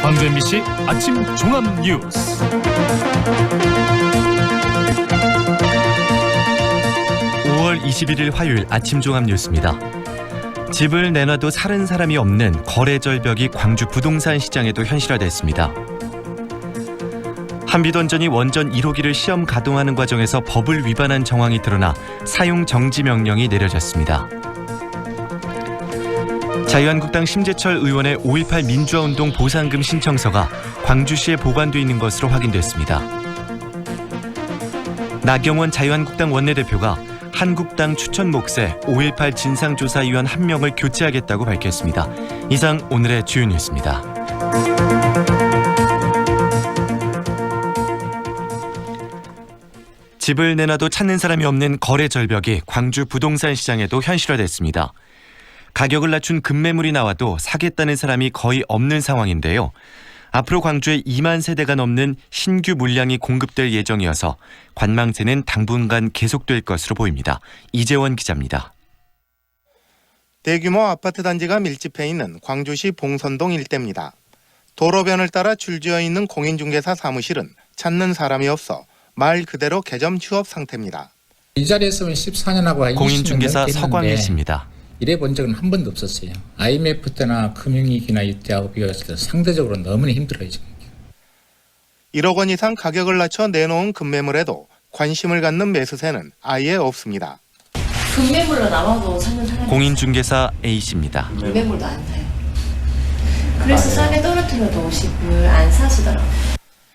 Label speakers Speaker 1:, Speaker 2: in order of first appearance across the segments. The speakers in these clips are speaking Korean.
Speaker 1: 광주 MBC 아침 종합 뉴스.
Speaker 2: 5월 21일 화요일 아침 종합 뉴스입니다. 집을 내놔도 사는 사람이 없는 거래 절벽이 광주 부동산 시장에도 현실화됐습니다. 한빛원전이 원전 1호기를 시험 가동하는 과정에서 법을 위반한 정황이 드러나 사용 정지 명령이 내려졌습니다. 자유한국당 심재철 의원의 5.18 민주화운동 보상금 신청서가 광주시에 보관돼 있는 것으로 확인됐습니다. 나경원 자유한국당 원내대표가 한국당 추천 몫에 5.18 진상조사위원 1명을 교체하겠다고 밝혔습니다. 이상 오늘의 주요 뉴스입니다. 집을 내놔도 찾는 사람이 없는 거래 절벽이 광주 부동산 시장에도 현실화됐습니다. 가격을 낮춘 급매물이 나와도 사겠다는 사람이 거의 없는 상황인데요. 앞으로 광주에 2만 세대가 넘는 신규 물량이 공급될 예정이어서 관망세는 당분간 계속될 것으로 보입니다. 이재원 기자입니다.
Speaker 3: 대규모 아파트 단지가 밀집해 있는 광주시 봉선동 일대입니다. 도로변을 따라 줄지어 있는 공인중개사 사무실은 찾는 사람이 없어 말 그대로 개점 휴업 상태입니다.
Speaker 4: 이 자리에서는 14년하고
Speaker 2: 공인중개사 서광일 씨입니다.
Speaker 4: 이래본 적은 한 번도 없었어요. IMF 때나 금융위기나 이때하고 비교했을 때 상대적으로 너무나 힘들어요. 지금.
Speaker 3: 1억 원 이상 가격을 낮춰 내놓은 급매물에도 관심을 갖는 매수세는 아예 없습니다.
Speaker 5: 급매물로 나와도 찾는 사람이
Speaker 2: 공인중개사 A 씨입니다.
Speaker 5: 급매물도 안 사요. 그래서 싸게 떨어뜨려도 집을 안 사시더라고요.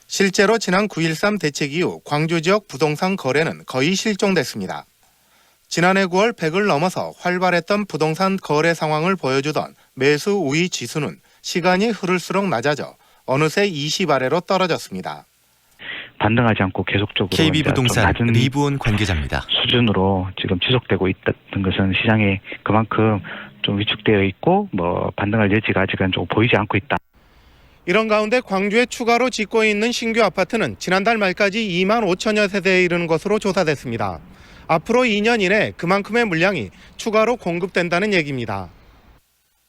Speaker 3: 실제로 지난 9.13 대책 이후 광주 지역 부동산 거래는 거의 실종됐습니다. 지난해 9월 100을 넘어서 활발했던 부동산 거래 상황을 보여주던 매수 우위 지수는 시간이 흐를수록 낮아져 어느새 20 아래로 떨어졌습니다.
Speaker 6: 반등하지 않고 계속적으로
Speaker 2: KB부동산 리브온 관계자입니다.
Speaker 6: 수준으로 지금 지속되고 있다는 것은 시장에 그만큼 좀 위축되어 있고 반등할 여지가 아직은 좀 보이지 않고 있다.
Speaker 3: 이런 가운데 광주에 추가로 짓고 있는 신규 아파트는 지난달 말까지 2만 5천여 세대에 이르는 것으로 조사됐습니다. 앞으로 2년 이내 그만큼의 물량이 추가로 공급된다는 얘기입니다.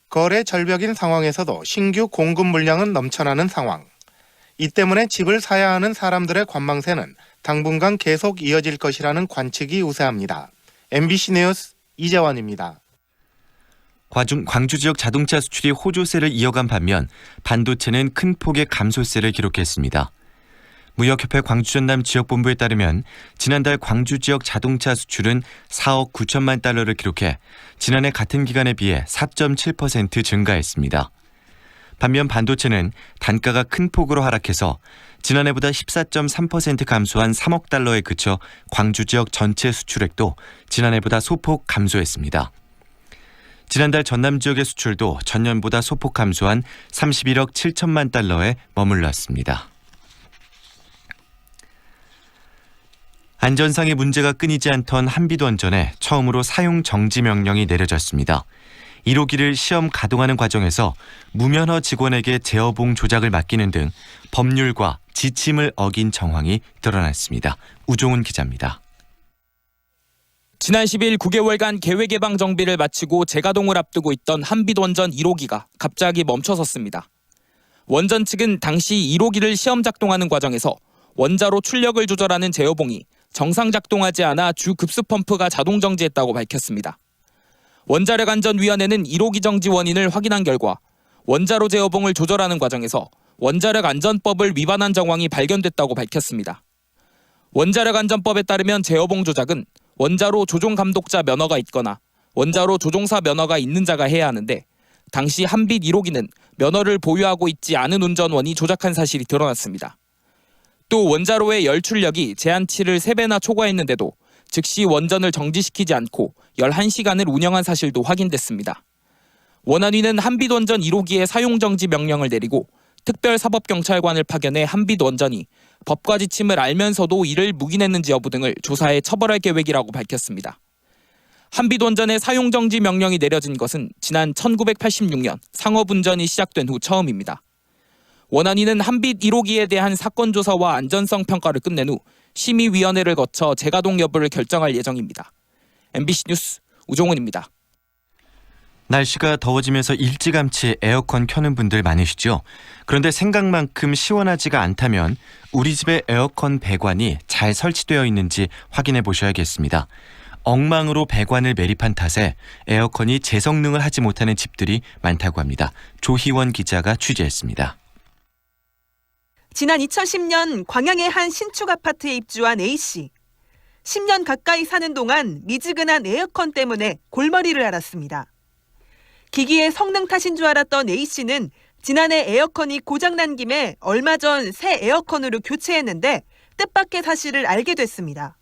Speaker 3: 거래 절벽인 상황에서도 신규 공급 물량은 넘쳐나는 상황. 이 때문에 집을 사야 하는 사람들의 관망세는 당분간 계속 이어질 것이라는 관측이 우세합니다. MBC 뉴스 이재원입니다.
Speaker 2: 광주 지역 자동차 수출이 호조세를 이어간 반면 반도체는 큰 폭의 감소세를 기록했습니다. 무역협회 광주전남 지역본부에 따르면 지난달 광주 지역 자동차 수출은 4억 9천만 달러를 기록해 지난해 같은 기간에 비해 4.7% 증가했습니다. 반면 반도체는 단가가 큰 폭으로 하락해서 지난해보다 14.3% 감소한 3억 달러에 그쳐 광주 지역 전체 수출액도 지난해보다 소폭 감소했습니다. 지난달 전남 지역의 수출도 전년보다 소폭 감소한 31억 7천만 달러에 머물렀습니다. 안전상의 문제가 끊이지 않던 한빛원전에 처음으로 사용 정지 명령이 내려졌습니다. 1호기를 시험 가동하는 과정에서 무면허 직원에게 제어봉 조작을 맡기는 등 법률과 지침을 어긴 정황이 드러났습니다. 우종훈 기자입니다.
Speaker 7: 지난 10일 9개월간 계획 개방 정비를 마치고 재가동을 앞두고 있던 한빛원전 1호기가 갑자기 멈춰섰습니다. 원전 측은 당시 1호기를 시험 작동하는 과정에서 원자로 출력을 조절하는 제어봉이 정상 작동하지 않아 주 급수 펌프가 자동 정지했다고 밝혔습니다. 원자력안전위원회는 1호기 정지 원인을 확인한 결과 원자로 제어봉을 조절하는 과정에서 원자력안전법을 위반한 정황이 발견됐다고 밝혔습니다. 원자력안전법에 따르면 제어봉 조작은 원자로 조종감독자 면허가 있거나 원자로 조종사 면허가 있는 자가 해야 하는데 당시 한빛 1호기는 면허를 보유하고 있지 않은 운전원이 조작한 사실이 드러났습니다. 또 원자로의 열 출력이 제한치를 3배나 초과했는데도 즉시 원전을 정지시키지 않고 11시간을 운영한 사실도 확인됐습니다. 원안위는 한빛원전 1호기의 사용정지 명령을 내리고 특별사법경찰관을 파견해 한빛원전이 법과 지침을 알면서도 이를 묵인했는지 여부 등을 조사해 처벌할 계획이라고 밝혔습니다. 한빛원전의 사용정지 명령이 내려진 것은 지난 1986년 상업운전이 시작된 후 처음입니다. 원안위는 한빛 1호기에 대한 사건 조사와 안전성 평가를 끝낸 후 심의위원회를 거쳐 재가동 여부를 결정할 예정입니다. MBC 뉴스 우종훈입니다.
Speaker 2: 날씨가 더워지면서 일찌감치 에어컨 켜는 분들 많으시죠? 그런데 생각만큼 시원하지가 않다면 우리 집의 에어컨 배관이 잘 설치되어 있는지 확인해 보셔야겠습니다. 엉망으로 배관을 매립한 탓에 에어컨이 제성능을 하지 못하는 집들이 많다고 합니다. 조희원 기자가 취재했습니다.
Speaker 8: 지난 2010년 광양의 한 신축 아파트에 입주한 A씨. 10년 가까이 사는 동안 미지근한 에어컨 때문에 골머리를 앓았습니다. 기기의 성능 탓인 줄 알았던 A씨는 지난해 에어컨이 고장난 김에 얼마 전 새 에어컨으로 교체했는데 뜻밖의 사실을 알게 됐습니다.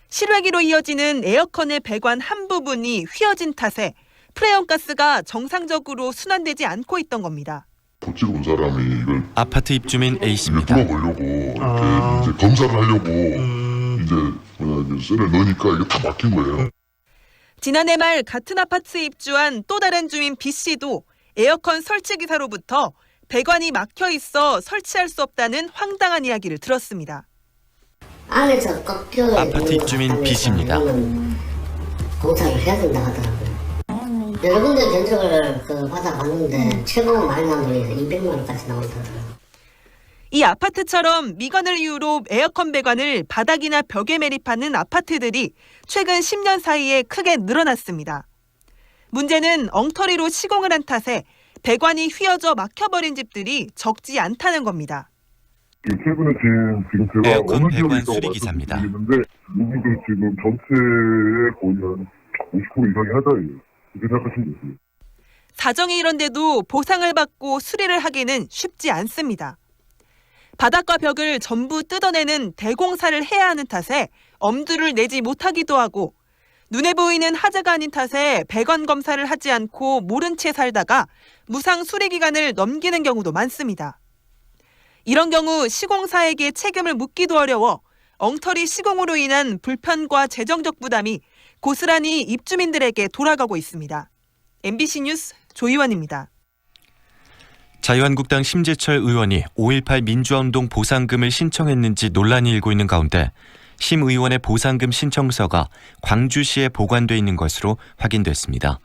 Speaker 8: 실외기로 이어지는 에어컨의 배관 한 부분이 휘어진 탓에 프레온 가스가 정상적으로 순환되지 않고 있던 겁니다.
Speaker 9: 독재로 온 사람이 이걸
Speaker 2: 아파트 입주민 A씨입니다.
Speaker 9: 뚫어보려고 이렇게 이제 검사를 하려고 이제 쇠를 넣으니까 이게 다 막힌 거예요.
Speaker 8: 지난해 말 같은 아파트에 입주한 또 다른 주민 B씨도 에어컨 설치 기사로부터 배관이 막혀 있어 설치할 수 없다는 황당한 이야기를 들었습니다.
Speaker 10: 안에서 꺾여
Speaker 2: 아파트 입주민 B씨입니다.
Speaker 10: 공사를 해야 된다 하더라고요. 여러 군데 견적을 받아봤는데 최고 많이 나온 돈이 200만 원까지 나온다더라고요.
Speaker 8: 이 아파트처럼 미관을 이유로 에어컨 배관을 바닥이나 벽에 매립하는 아파트들이 최근 10년 사이에 크게 늘어났습니다. 문제는 엉터리로 시공을 한 탓에 배관이 휘어져 막혀버린 집들이 적지 않다는 겁니다.
Speaker 9: 최근에 지금 제가
Speaker 2: 에어컨
Speaker 9: 어느 지역에
Speaker 2: 배관
Speaker 9: 있다고
Speaker 2: 수리 기사입니다.
Speaker 9: 말씀드리는데 이분들 지금 전체의 거의 한 50% 이상이 하자예요. 이렇게 생각하시면 되세요.
Speaker 8: 사정이 이런데도 보상을 받고 수리를 하기는 쉽지 않습니다. 바닥과 벽을 전부 뜯어내는 대공사를 해야 하는 탓에 엄두를 내지 못하기도 하고 눈에 보이는 하자가 아닌 탓에 배관 검사를 하지 않고 모른 채 살다가 무상 수리 기간을 넘기는 경우도 많습니다. 이런 경우 시공사에게 책임을 묻기도 어려워 엉터리 시공으로 인한 불편과 재정적 부담이 고스란히 입주민들에게 돌아가고 있습니다. MBC 뉴스 조희원입니다.
Speaker 2: 자유한국당 심재철 의원이 5.18 민주화운동 보상금을 신청했는지 논란이 일고 있는 가운데 심 의원의 보상금 신청서가 광주시에 보관돼 있는 것으로 확인됐습니다.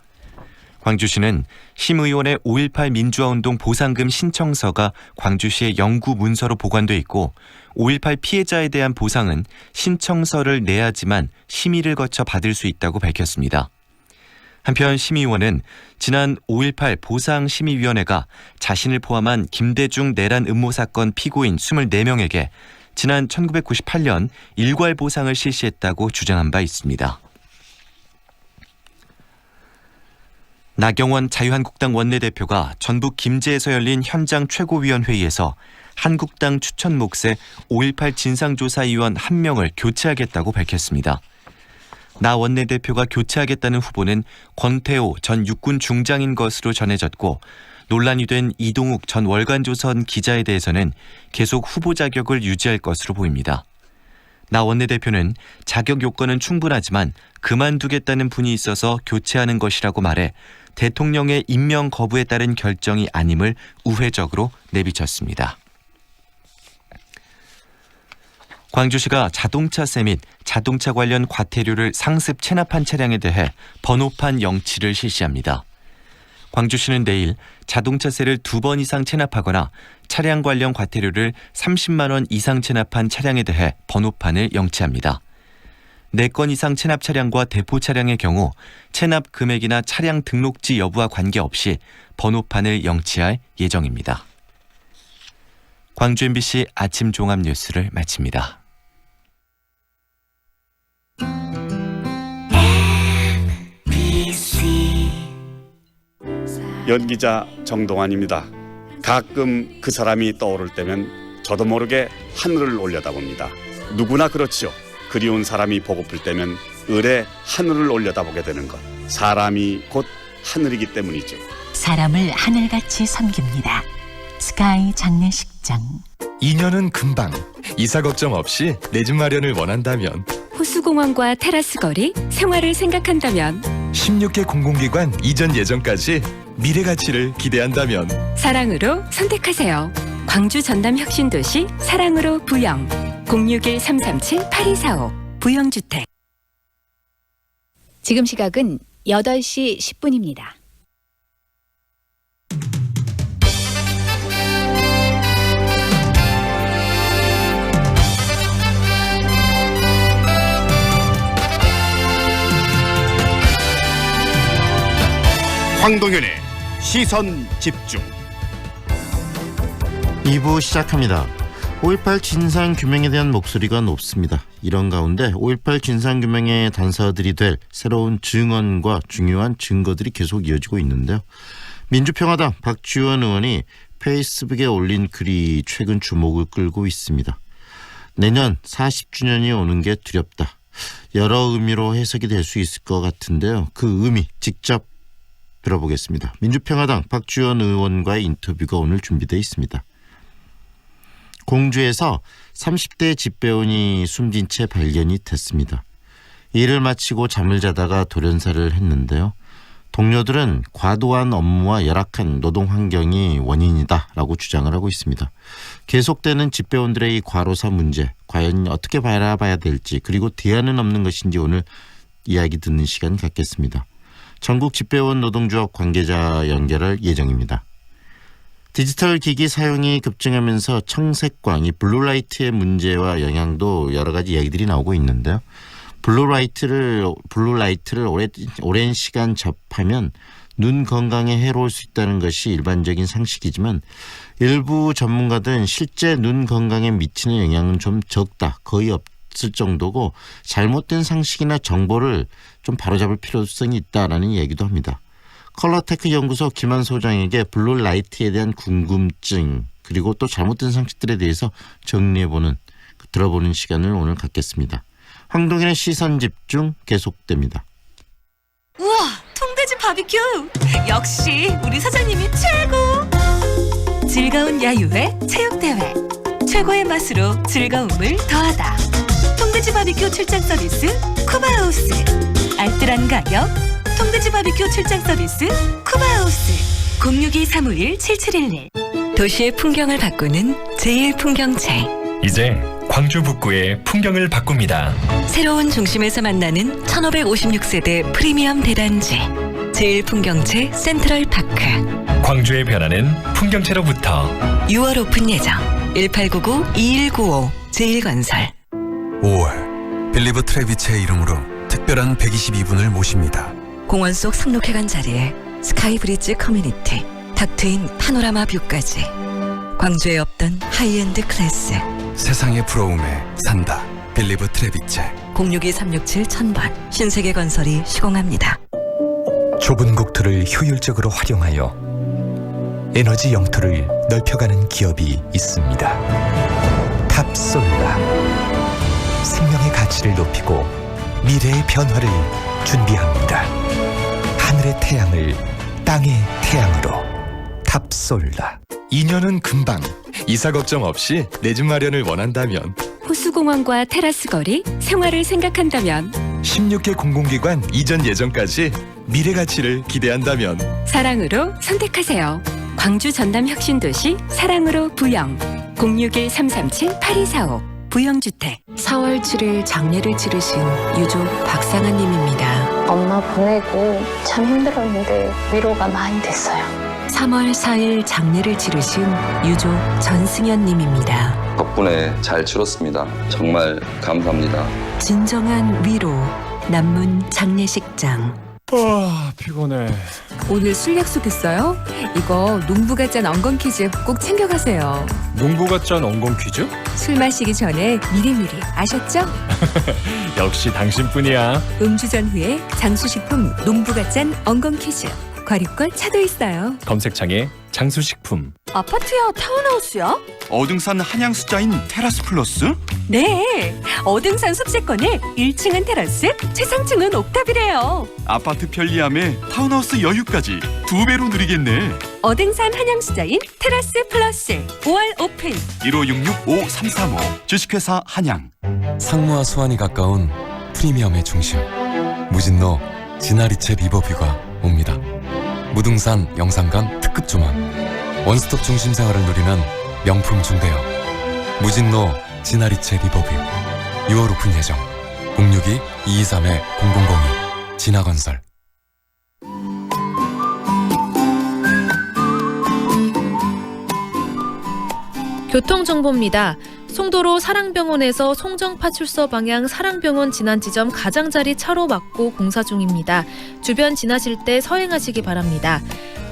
Speaker 2: 광주시는 심 의원의 5.18 민주화운동 보상금 신청서가 광주시의 영구 문서로 보관돼 있고 5.18 피해자에 대한 보상은 신청서를 내야지만 심의를 거쳐 받을 수 있다고 밝혔습니다. 한편 심의위원은 지난 5.18 보상심의위원회가 자신을 포함한 김대중 내란 음모 사건 피고인 24명에게 지난 1998년 일괄 보상을 실시했다고 주장한 바 있습니다. 나경원 자유한국당 원내대표가 전북 김제에서 열린 현장 최고위원회의에서 한국당 추천 몫의 5.18 진상조사위원 1명을 교체하겠다고 밝혔습니다. 나 원내대표가 교체하겠다는 후보는 권태호 전 육군 중장인 것으로 전해졌고 논란이 된 이동욱 전 월간조선 기자에 대해서는 계속 후보 자격을 유지할 것으로 보입니다. 나 원내대표는 자격 요건은 충분하지만 그만두겠다는 분이 있어서 교체하는 것이라고 말해 대통령의 임명 거부에 따른 결정이 아님을 우회적으로 내비쳤습니다. 광주시가 자동차세 및 자동차 관련 과태료를 상습 체납한 차량에 대해 번호판 영치를 실시합니다. 광주시는 내일 자동차세를 2번 이상 체납하거나 차량 관련 과태료를 30만 원 이상 체납한 차량에 대해 번호판을 영치합니다. 4건 이상 체납 차량과 대포 차량의 경우 체납 금액이나 차량 등록지 여부와 관계없이 번호판을 영치할 예정입니다. 광주 MBC 아침 종합 뉴스를 마칩니다.
Speaker 11: 연기자 정동환입니다. 가끔 그 사람이 떠오를 때면 저도 모르게 하늘을 올려다봅니다. 누구나 그렇지요. 그리운 사람이 보고플 때면 을에 하늘을 올려다보게 되는 것. 사람이 곧 하늘이기 때문이죠.
Speaker 12: 사람을 하늘같이 섬깁니다. 스카이 장례식장.
Speaker 1: 2년은 금방. 이사 걱정 없이 내 집 마련을 원한다면
Speaker 12: 호수공원과 테라스 거리, 생활을 생각한다면
Speaker 1: 16개 공공기관 이전 예정까지 미래 가치를 기대한다면
Speaker 12: 사랑으로 선택하세요. 광주 전남 혁신도시 사랑으로 부영 061-337-8245 부영주택.
Speaker 13: 지금 시각은 8시 10분입니다.
Speaker 14: 황동현의 시선 집중.
Speaker 15: 2부 시작합니다. 5.18 진상규명에 대한 목소리가 높습니다. 이런 가운데 5.18 진상규명의 단서들이 될 새로운 증언과 중요한 증거들이 계속 이어지고 있는데요. 민주평화당 박지원 의원이 페이스북에 올린 글이 최근 주목을 끌고 있습니다. 내년 40주년이 오는 게 두렵다. 여러 의미로 해석이 될 수 있을 것 같은데요. 그 의미 직접 들어보겠습니다. 민주평화당 박지원 의원과의 인터뷰가 오늘 준비되어 있습니다. 공주에서 30대 집배원이 숨진 채 발견이 됐습니다. 일을 마치고 잠을 자다가 돌연사를 했는데요. 동료들은 과도한 업무와 열악한 노동 환경이 원인이다라고 주장을 하고 있습니다. 계속되는 집배원들의 이 과로사 문제, 과연 어떻게 바라봐야 될지, 그리고 대안은 없는 것인지 오늘 이야기 듣는 시간 갖겠습니다. 전국 집배원 노동조합 관계자 연결할 예정입니다. 디지털 기기 사용이 급증하면서 청색광, 이 블루라이트의 문제와 영향도 여러 가지 이야기들이 나오고 있는데요. 블루라이트를 오랜 시간 접하면 눈 건강에 해로울 수 있다는 것이 일반적인 상식이지만 일부 전문가들은 실제 눈 건강에 미치는 영향은 좀 적다, 거의 없을 정도고 잘못된 상식이나 정보를 좀 바로잡을 필요성이 있다라는 얘기도 합니다. 컬러테크 연구소 김한 소장에게 블루라이트에 대한 궁금증 그리고 또 잘못된 상식들에 대해서 정리해보는, 들어보는 시간을 오늘 갖겠습니다. 황동현의 시선집중 계속됩니다.
Speaker 16: 우와, 통돼지 바비큐! 역시 우리 사장님이 최고! 즐거운 야유회, 체육대회, 최고의 맛으로 즐거움을 더하다. 통돼지 바비큐 출장 서비스 쿠바하우스. 알뜰한 가격 통돼지 바비큐 출장 서비스 쿠바하우스. 062-351-7711.
Speaker 12: 도시의 풍경을 바꾸는 제1풍경체.
Speaker 17: 이제 광주 북구의 풍경을 바꿉니다.
Speaker 12: 새로운 중심에서 만나는 1556세대 프리미엄 대단지 제1풍경체 센트럴파크.
Speaker 17: 광주의 변화는 풍경체로부터.
Speaker 12: 6월 오픈 예정. 1899-2195 제1건설.
Speaker 18: 5월 빌리브 트레비체의 이름으로 특별한 122분을 모십니다.
Speaker 12: 공원 속 상록회관 자리에 스카이브리지 커뮤니티, 닥트인 파노라마 뷰까지. 광주에 없던 하이엔드 클래스.
Speaker 18: 세상의 부러움에 산다. 빌리브 트레비체.
Speaker 12: 062-367-1000번 신세계건설이 시공합니다.
Speaker 19: 좁은 국토를 효율적으로 활용하여 에너지 영토를 넓혀가는 기업이 있습니다. 탑솔라. 생명의 가치를 높이고 미래의 변화를 준비합니다. 하늘의 태양을 땅의 태양으로. 탑솔라.
Speaker 1: 2년은 금방. 이사 걱정 없이 내 집 마련을 원한다면,
Speaker 12: 호수공원과 테라스 거리, 생활을 생각한다면,
Speaker 1: 16개 공공기관 이전 예정까지 미래 가치를 기대한다면
Speaker 12: 사랑으로 선택하세요. 광주 전남 혁신도시 사랑으로 부영. 061-337-8245 부영주택. 4월 7일 장례를 치르신 유족 박상아님입니다.
Speaker 20: 엄마 보내고 참 힘들었는데 위로가 많이 됐어요.
Speaker 12: 3월 4일 장례를 치르신 유족 전승현님입니다.
Speaker 21: 덕분에 잘 치렀습니다. 정말 감사합니다.
Speaker 12: 진정한 위로. 남문 장례식장.
Speaker 22: 피곤해.
Speaker 23: 오늘 술 약속했어요? 이거 농부가 짠 엉겅 퀴즈 꼭 챙겨가세요.
Speaker 22: 농부가 짠 엉겅 퀴즈?
Speaker 23: 술 마시기 전에 미리미리 아셨죠?
Speaker 22: 역시 당신뿐이야.
Speaker 23: 음주 전후에 장수식품 농부가 짠 엉겅 퀴즈. 과륙과 차도 있어요.
Speaker 22: 검색창에 장수식품.
Speaker 16: 아파트야, 타운하우스야?
Speaker 24: 어등산 한양 숫자인 테라스 플러스?
Speaker 23: 네, 어등산 숲세권에 1층은 테라스, 최상층은 옥탑이래요.
Speaker 24: 아파트 편리함에 타운하우스 여유까지 2배로 누리겠네.
Speaker 23: 어등산 한양 숫자인 테라스 플러스 5월 오픈.
Speaker 24: 1566-5335 주식회사 한양.
Speaker 18: 상무와 수완이 가까운 프리미엄의 중심, 무진로 진아리체 리버뷰가 옵니다. 무등산 영산강 특급 조망, 원스톱 중심 생활을 누리는 명품 중대형 무진로 진아리체 리버뷰. 6월 오픈 예정. 062-223-0002 진아건설.
Speaker 4: 교통정보입니다. 송도로 사랑병원에서 송정파출소 방향 사랑병원 지난 지점 가장자리 차로 막고 공사 중입니다. 주변 지나실 때 서행하시기 바랍니다.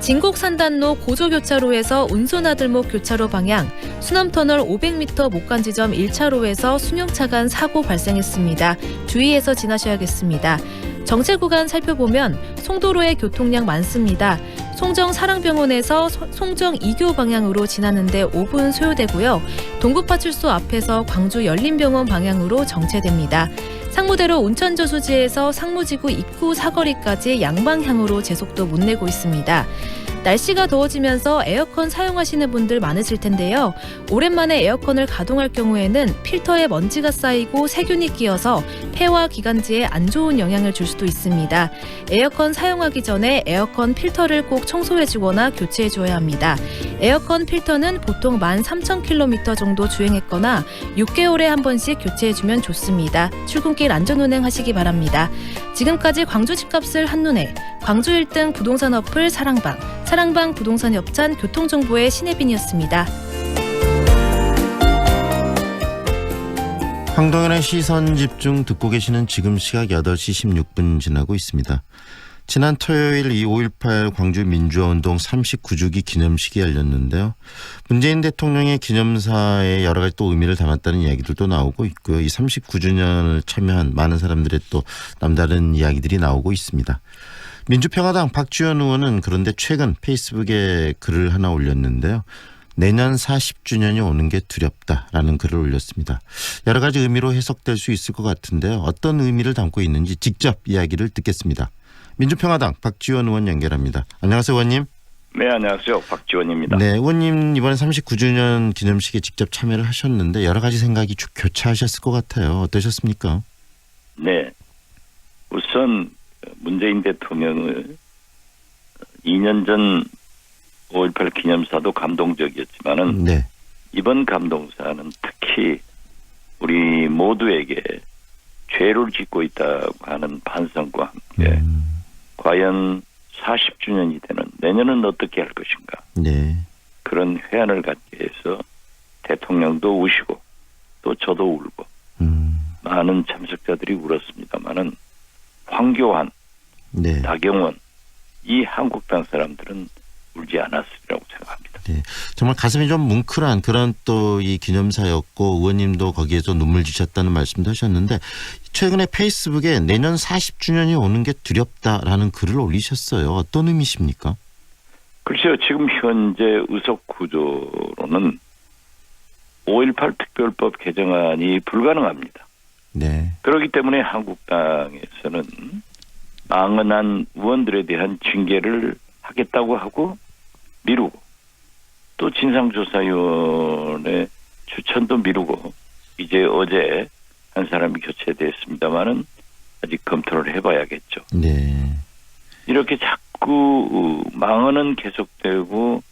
Speaker 4: 진곡산단로 고조교차로에서 운소나들목 교차로 방향 수남터널 500m 못 간 지점 1차로에서 승용차 간 사고 발생했습니다. 주의해서 지나셔야겠습니다. 정체 구간 살펴보면 송도로의 교통량 많습니다. 송정 사랑병원에서 송정 2교 방향으로 지나는데 5분 소요되고요. 동구파출소 앞에서 광주 열린병원 방향으로 정체됩니다. 상무대로 운천저수지에서 상무지구 입구 사거리까지 양방향으로 제속도 못 내고 있습니다. 날씨가 더워지면서 에어컨 사용하시는 분들 많으실 텐데요. 오랜만에 에어컨을 가동할 경우에는 필터에 먼지가 쌓이고 세균이 끼어서 폐와 기관지에 안 좋은 영향을 줄 수도 있습니다. 에어컨 사용하기 전에 에어컨 필터를 꼭 청소해주거나 교체해줘야 합니다. 에어컨 필터는 보통 13,000km 정도 주행했거나 6개월에 한 번씩 교체해주면 좋습니다. 출근길 안전운행 하시기 바랍니다. 지금까지 광주 집값을 한눈에 광주 1등 부동산 어플 사랑방 부동산 협찬 교통정보의 신혜빈이었습니다.
Speaker 15: 황동현의 시선집중 듣고 계시는 지금 시각 8시 16분 지나고 있습니다. 지난 토요일 이 5.18 광주 민주화운동 39주기 기념식이 열렸는데요. 문재인 대통령의 기념사에 여러 가지 또 의미를 담았다는 이야기들도 나오고 있고요. 이 39주년을 참여한 많은 사람들의 또 남다른 이야기들이 나오고 있습니다. 민주평화당 박지원 의원은 그런데 최근 페이스북에 글을 하나 올렸는데요. 내년 40주년이 오는 게 두렵다라는 글을 올렸습니다. 여러 가지 의미로 해석될 수 있을 것 같은데요. 어떤 의미를 담고 있는지 직접 이야기를 듣겠습니다. 민주평화당 박지원 의원 연결합니다. 안녕하세요, 의원님.
Speaker 5: 네, 안녕하세요. 박지원입니다.
Speaker 15: 네, 의원님 이번에 39주년 기념식에 직접 참여를 하셨는데 여러 가지 생각이 교차하셨을 것 같아요. 어떠셨습니까?
Speaker 5: 네, 우선 문재인 대통령을 2년 전 5.18 기념사도 감동적이었지만은
Speaker 15: 네.
Speaker 5: 이번 감동사는 특히 우리 모두에게 죄를 짓고 있다고 하는 반성과 함께 과연 40주년이 되는 내년은 어떻게 할 것인가.
Speaker 15: 네.
Speaker 5: 그런 회한을 갖게 해서 대통령도 우시고 또 저도 울고 많은 참석자들이 울었습니다마는 황교안,
Speaker 15: 네.
Speaker 5: 나경원 이 한국당 사람들은 울지 않았으리라고 생각합니다.
Speaker 15: 네, 정말 가슴이 좀 뭉클한 그런 또 이 기념사였고 의원님도 거기에서 눈물 지셨다는 말씀도 하셨는데 최근에 페이스북에 내년 40주년이 오는 게 두렵다라는 글을 올리셨어요. 어떤 의미십니까?
Speaker 5: 글쎄요. 지금 현재 의석 구조로는 5.18 특별법 개정안이 불가능합니다.
Speaker 15: 네.
Speaker 5: 그렇기 때문에 한국당에서는 망언한 의원들에 대한 징계를 하겠다고 하고 미루고 또 진상조사위원회 추천도 미루고 이제 어제 한 사람이 교체됐습니다마는 아직 검토를 해봐야겠죠.
Speaker 15: 네.
Speaker 5: 이렇게 자꾸 망언은 계속되고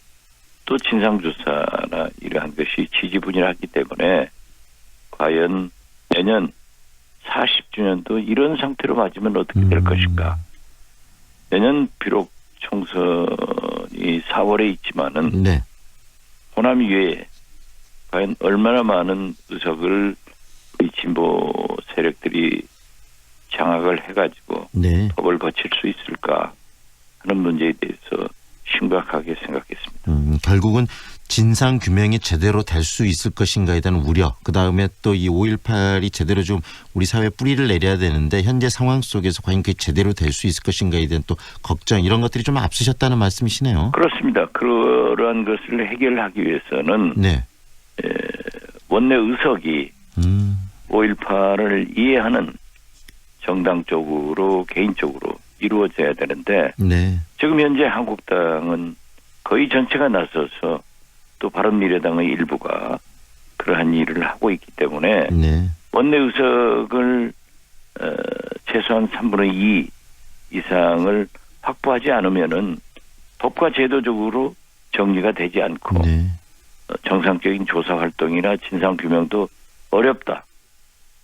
Speaker 5: 또 진상조사나 이러한 것이 지지분열하기 때문에 과연 내년 40주년도 이런 상태로 맞으면 어떻게 될 것인가. 내년 비록 총선이 4월에 있지만은
Speaker 15: 네.
Speaker 5: 호남 이외에 과연 얼마나 많은 의석을 이 진보 세력들이 장악을 해가지고
Speaker 15: 네.
Speaker 5: 법을 거칠 수 있을까 하는 문제에 대해서 심각하게 생각했습니다.
Speaker 15: 결국은 진상 규명이 제대로 될 수 있을 것인가에 대한 우려, 그 다음에 또 이 5.18이 제대로 좀 우리 사회에 뿌리를 내려야 되는데 현재 상황 속에서 과연 그게 제대로 될 수 있을 것인가에 대한 또 걱정 이런 것들이 좀 앞서셨다는 말씀이시네요.
Speaker 5: 그렇습니다. 그러한 것을 해결하기 위해서는
Speaker 15: 네.
Speaker 5: 원내 의석이 5.18을 이해하는 정당 쪽으로 개인적으로 이루어져야 되는데
Speaker 15: 네.
Speaker 5: 지금 현재 한국당은 거의 전체가 나서서 또 바른미래당의 일부가 그러한 일을 하고 있기 때문에
Speaker 15: 네.
Speaker 5: 원내 의석을 최소한 3분의 2 이상을 확보하지 않으면은 법과 제도적으로 정리가 되지 않고
Speaker 15: 네.
Speaker 5: 정상적인 조사 활동이나 진상 규명도 어렵다.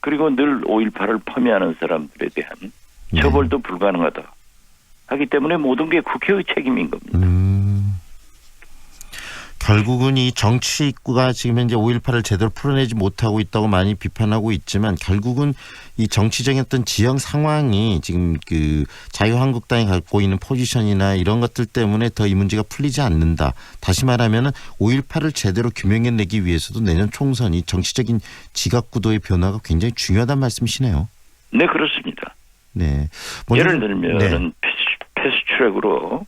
Speaker 5: 그리고 늘 5.18을 폄훼하는 사람들에 대한 처벌도 불가능하다. 하기 때문에 모든 게 국회의 책임인 겁니다.
Speaker 15: 결국은 이 정치가 지금 현재 5.18을 제대로 풀어내지 못하고 있다고 많이 비판하고 있지만 결국은 이 정치적인 어떤 지형 상황이 지금 그 자유한국당이 갖고 있는 포지션이나 이런 것들 때문에 더 이 문제가 풀리지 않는다. 다시 말하면 5.18을 제대로 규명해내기 위해서도 내년 총선이 정치적인 지각구도의 변화가 굉장히 중요하다는 말씀이시네요.
Speaker 5: 네, 그렇습니다.
Speaker 15: 네.
Speaker 5: 예를 들면 패스트트랙으로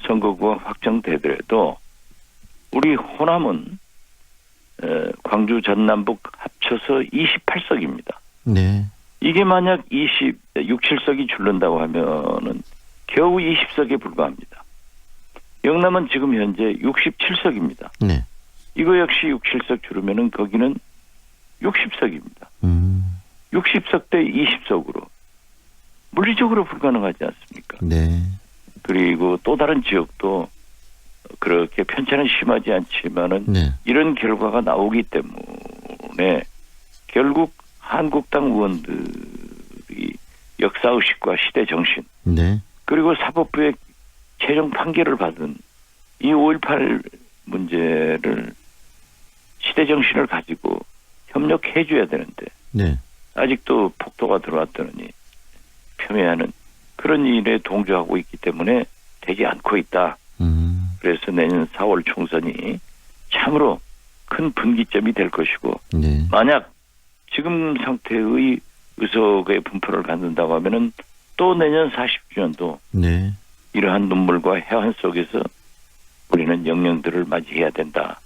Speaker 5: 선거구가 확정되더라도 우리 호남은 광주 전남북 합쳐서 28석입니다.
Speaker 15: 네.
Speaker 5: 이게 만약 7석이 줄는다고 하면은 겨우 20석에 불과합니다. 영남은 지금 현재 67석입니다.
Speaker 15: 네.
Speaker 5: 이거 역시 7석 줄으면은 거기는 60석입니다. 60석 대 20석으로 물리적으로 불가능하지 않습니까?
Speaker 15: 네.
Speaker 5: 그리고 또 다른 지역도 그렇게 편차는 심하지 않지만은 이런 결과가 나오기 때문에 결국 한국당 의원들이 역사의식과 시대정신 그리고 사법부의 최종 판결을 받은 이 5.18 문제를 시대정신을 가지고 협력해 줘야 되는데 아직도 폭도가 들어왔더니 폄훼하는 그런 일에 동조하고 있기 때문에 되지 않고 있다. 그래서 내년 4월 총선이 참으로 큰 분기점이 될 것이고 만약 지금 상태의 의석의 분포를 갖는다고 하면은 또 내년 40주년도 이러한 눈물과 해안 속에서 우리는 영령들을 맞이해야 된다.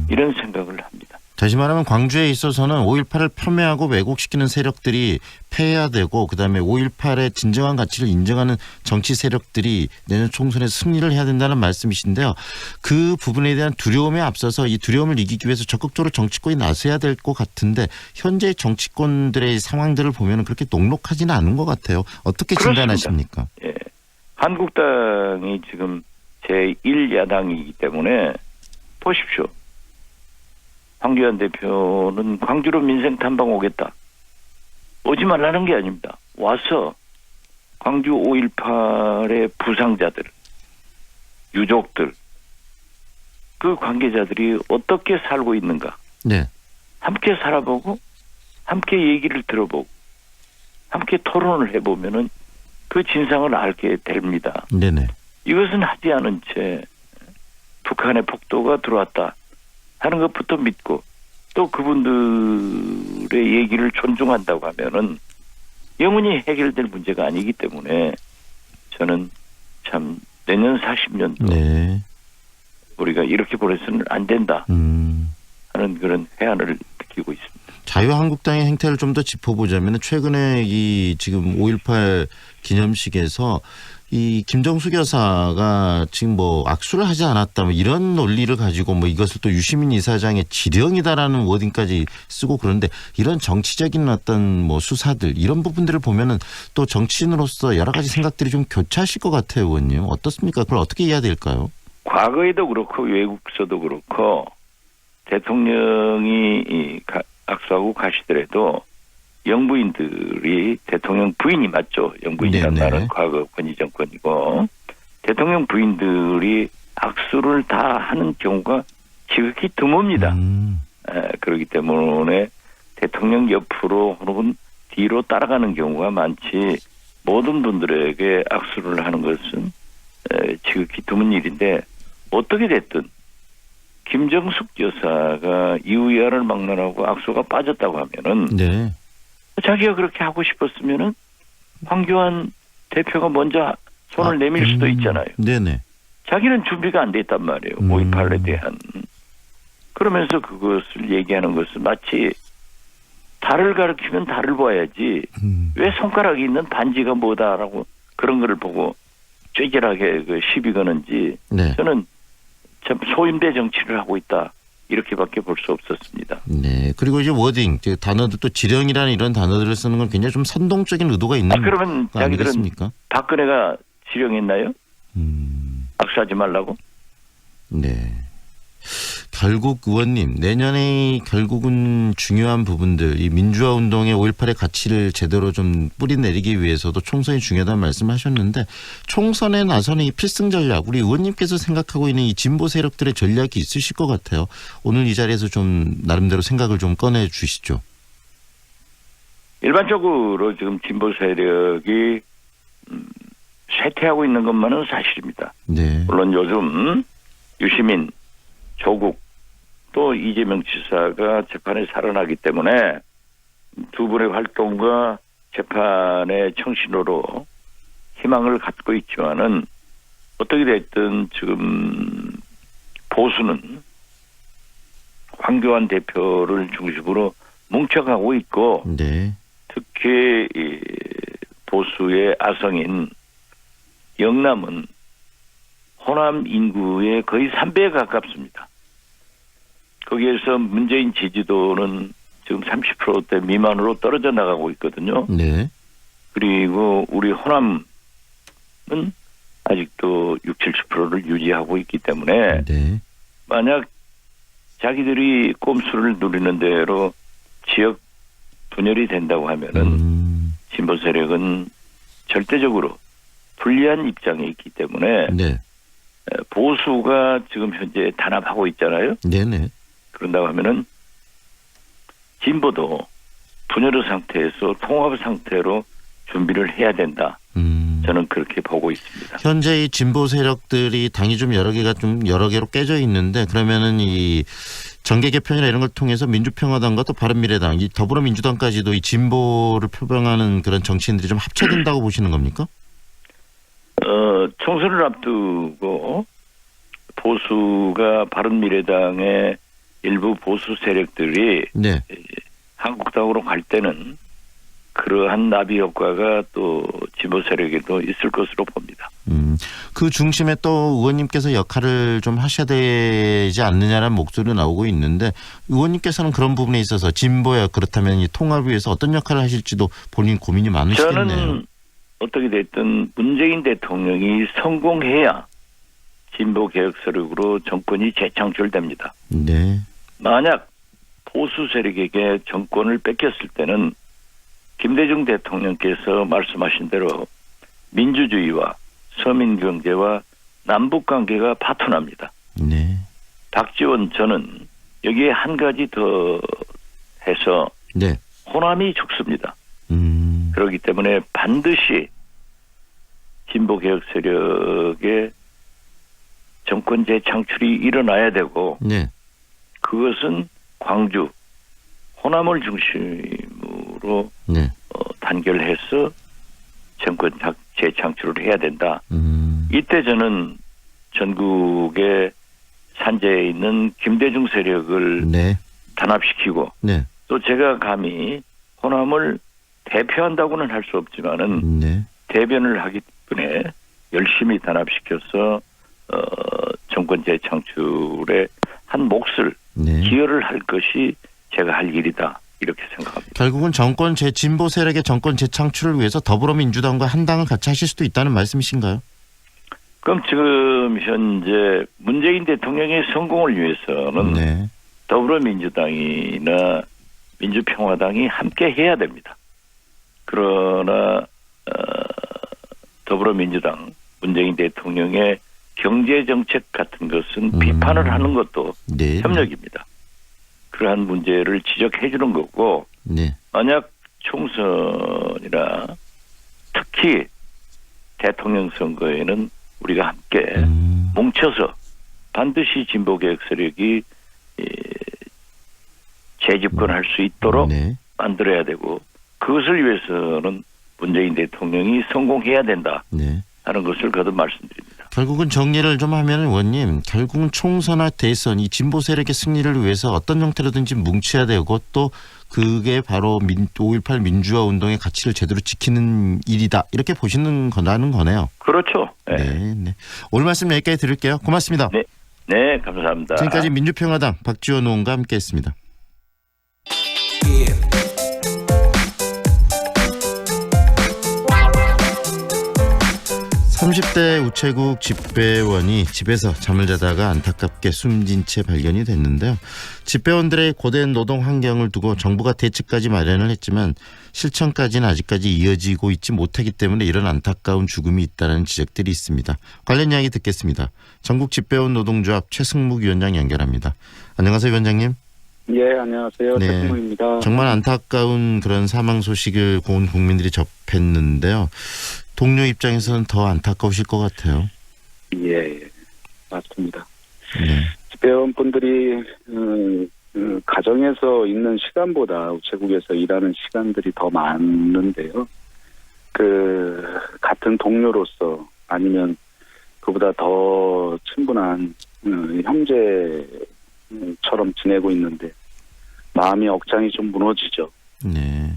Speaker 5: 이런 생각을 합니다.
Speaker 15: 다시 말하면 광주에 있어서는 5.18을 폄훼하고 왜곡시키는 세력들이 폐해야 되고 그다음에 5.18의 진정한 가치를 인정하는 정치 세력들이 내년 총선에 승리를 해야 된다는 말씀이신데요. 그 부분에 대한 두려움에 앞서서 이 두려움을 이기기 위해서 적극적으로 정치권이 나서야 될 것 같은데 현재 정치권들의 상황들을 보면 그렇게 녹록하지는 않은 것 같아요. 어떻게 진단하십니까?
Speaker 5: 예. 한국당이 지금 제1야당이기 때문에 보십시오. 황교안 대표는 광주로 민생 탐방 오겠다. 오지 말라는 게 아닙니다. 와서 광주 5.18의 부상자들, 유족들, 그 관계자들이 어떻게 살고 있는가. 함께 살아보고 함께 얘기를 들어보고 함께 토론을 해보면은 그 진상을 알게 됩니다. 이것은 하지 않은 채 북한의 폭도가 들어왔다 하는 것부터 믿고 또 그분들의 얘기를 존중한다고 하면은 영원히 해결될 문제가 아니기 때문에 저는 참 내년 40년도 우리가 이렇게 보내서는 안 된다 하는 그런 회한을 느끼고 있습니다.
Speaker 15: 자유한국당의 행태를 좀 더 짚어보자면 최근에 이 지금 5.18 기념식에서 이 김정숙 여사가 지금 뭐 악수를 하지 않았다 뭐 이런 논리를 가지고 뭐 이것을 또 유시민 이사장의 지령이다라는 워딩까지 쓰고 그런데 이런 정치적인 어떤 뭐 수사들 이런 부분들을 보면은 또 정치인으로서 여러 가지 생각들이 좀 교차하실 것 같아요, 의원님. 어떻습니까? 그걸 어떻게 해야 될까요?
Speaker 5: 과거에도 그렇고 외국서도 그렇고 대통령이 악수하고 가시더라도 영부인들이 대통령 부인이 맞죠. 영부인이라는 말은 과거 권위 정권이고 대통령 부인들이 악수를 다 하는 경우가 지극히 드뭅니다. 그렇기 때문에 대통령 옆으로 혹은 뒤로 따라가는 경우가 많지 모든 분들에게 악수를 하는 것은 지극히 드문 일인데 어떻게 됐든 김정숙 여사가 이우야를 막론하고 악수가 빠졌다고 하면은 자기가 그렇게 하고 싶었으면은 황교안 대표가 먼저 손을 내밀 수도 있잖아요. 자기는 준비가 안 됐단 말이에요. 5.18에 대한. 그러면서 그것을 얘기하는 것은 마치 달을 가리키면 달을 봐야지 왜 손가락이 있는 반지가 뭐다라고 그런 거를 보고 쬐질하게 그 시비 거는지 저는 참 소임대 정치를 하고 있다. 이렇게밖에 볼 수 없었습니다.
Speaker 15: 그리고 이제 워딩, 단어들 또 지령이라는 이런 단어들을 쓰는 건 굉장히 좀 선동적인 의도가 있는
Speaker 5: 그러면
Speaker 15: 거 아니겠습니까?
Speaker 5: 박근혜가 지령했나요? 악수하지 말라고?
Speaker 15: 결국 의원님 내년에 결국은 중요한 부분들 이 민주화 운동의 5.18의 가치를 제대로 좀 뿌리내리기 위해서도 총선이 중요하다는 말씀하셨는데 총선에 나서는 이 필승 전략 우리 의원님께서 생각하고 있는 이 진보 세력들의 전략이 있으실 것 같아요. 오늘 이 자리에서 좀 나름대로 생각을 좀 꺼내 주시죠.
Speaker 5: 일반적으로 지금 진보 세력이 쇠퇴하고 있는 것만은 사실입니다.
Speaker 15: 네.
Speaker 5: 물론 요즘 유시민, 조국 또 이재명 지사가 재판에 살아나기 때문에 두 분의 활동과 재판의 청신호로 희망을 갖고 있지만은 어떻게 됐든 지금 보수는 황교안 대표를 중심으로 뭉쳐가고 있고
Speaker 15: 네.
Speaker 5: 특히 이 보수의 아성인 영남은 호남 인구의 거의 3배에 가깝습니다. 거기에서 문재인 지지도는 지금 30%대 미만으로 떨어져 나가고 있거든요.
Speaker 15: 네.
Speaker 5: 그리고 우리 호남은 아직도 60-70%를 유지하고 있기 때문에
Speaker 15: 네.
Speaker 5: 만약 자기들이 꼼수를 누리는 대로 지역 분열이 된다고 하면은 진보 세력은 절대적으로 불리한 입장에 있기 때문에
Speaker 15: 네.
Speaker 5: 보수가 지금 현재 단합하고 있잖아요.
Speaker 15: 네네.
Speaker 5: 그런다고 하면은 진보도 분열 상태에서 통합 상태로 준비를 해야 된다. 저는 그렇게 보고 있습니다.
Speaker 15: 현재 이 진보 세력들이 당이 좀 여러 개로 깨져 있는데 그러면은 이 정계 개편이나 이런 걸 통해서 민주평화당과 또 바른미래당, 이 더불어민주당까지도 이 진보를 표방하는 그런 정치인들이 좀 합쳐진다고 보시는 겁니까?
Speaker 5: 총선을 앞두고 보수가 바른미래당의 일부 보수 세력들이
Speaker 15: 네.
Speaker 5: 한국당으로 갈 때는 그러한 나비 효과가 또 진보 세력에도 있을 것으로 봅니다.
Speaker 15: 그 중심에 또 의원님께서 역할을 좀 하셔야 되지 않느냐라는 목소리가 나오고 있는데 의원님께서는 그런 부분에 있어서 진보야 그렇다면 이 통합을 위해서 어떤 역할을 하실지도 본인 고민이 많으시겠네요.
Speaker 5: 저는 어떻게 됐든 문재인 대통령이 성공해야 진보 개혁 세력으로 정권이 재창출됩니다.
Speaker 15: 네.
Speaker 5: 만약 보수 세력에게 정권을 뺏겼을 때는 김대중 대통령께서 말씀하신 대로 민주주의와 서민경제와 남북관계가 파토납니다.
Speaker 15: 네.
Speaker 5: 박지원 저는 여기에 한 가지 더 해서
Speaker 15: 네.
Speaker 5: 호남이 죽습니다. 그렇기 때문에 반드시 진보개혁 세력의 정권 재창출이 일어나야 되고
Speaker 15: 네.
Speaker 5: 그것은 광주, 호남을 중심으로
Speaker 15: 네.
Speaker 5: 단결해서 정권 재창출을 해야 된다. 이때 저는 전국의 산재에 있는 김대중 세력을
Speaker 15: 네.
Speaker 5: 단합시키고
Speaker 15: 네.
Speaker 5: 또 제가 감히 호남을 대표한다고는 할 수 없지만은
Speaker 15: 네.
Speaker 5: 대변을 하기 때문에 열심히 단합시켜서 정권 재창출에 한 몫을
Speaker 15: 네.
Speaker 5: 기여를 할 것이 제가 할 일이다 이렇게 생각합니다.
Speaker 15: 결국은 진보 세력의 정권 재창출을 위해서 더불어민주당과 한당을 같이 하실 수도 있다는 말씀이신가요?
Speaker 5: 그럼 지금 현재 문재인 대통령의 성공을 위해서는
Speaker 15: 네.
Speaker 5: 더불어민주당이나 민주평화당이 함께 해야 됩니다. 그러나 더불어민주당 문재인 대통령의 경제정책 같은 것은 비판을 하는 것도
Speaker 15: 네.
Speaker 5: 협력입니다. 그러한 문제를 지적해 주는 거고
Speaker 15: 네.
Speaker 5: 만약 총선이나 특히 대통령 선거에는 우리가 함께 뭉쳐서 반드시 진보개혁 세력이 재집권할 수 있도록
Speaker 15: 네.
Speaker 5: 만들어야 되고 그것을 위해서는 문재인 대통령이 성공해야 된다
Speaker 15: 네.
Speaker 5: 하는 것을 거듭 말씀드립니다.
Speaker 15: 결국은 정리를 좀 하면 의원님 결국은 총선과 대선 이 진보 세력의 승리를 위해서 어떤 형태로든지 뭉쳐야 되고 또 그게 바로 5.18 민주화 운동의 가치를 제대로 지키는 일이다 이렇게 보시는 거라는 거네요.
Speaker 5: 그렇죠. 네.
Speaker 15: 네, 네. 오늘 말씀 여기까지 드릴게요. 고맙습니다.
Speaker 5: 네, 네 감사합니다.
Speaker 15: 지금까지 민주평화당 박지원 의원과 함께했습니다. 30대 우체국 집배원이 집에서 잠을 자다가 안타깝게 숨진 채 발견이 됐는데요. 집배원들의 고된 노동 환경을 두고 정부가 대책까지 마련을 했지만 실천까지는 아직까지 이어지고 있지 못하기 때문에 이런 안타까운 죽음이 있다는 지적들이 있습니다. 관련 이야기 듣겠습니다. 전국 집배원 노동조합 최승묵 위원장 연결합니다. 안녕하세요, 위원장님.
Speaker 3: 예, 안녕하세요.
Speaker 15: 네.
Speaker 3: 최승무입니다.
Speaker 15: 정말 안타까운 그런 사망 소식을 온 국민들이 접했는데요. 동료 입장에서는 더 안타까우실 것 같아요.
Speaker 3: 예, 맞습니다.
Speaker 15: 네.
Speaker 3: 집배원분들이 가정에서 있는 시간보다 우체국에서 일하는 시간들이 더 많은데요. 같은 동료로서 아니면 그보다 더 친분한 형제처럼 지내고 있는데 마음이 억장이 좀 무너지죠.
Speaker 15: 네.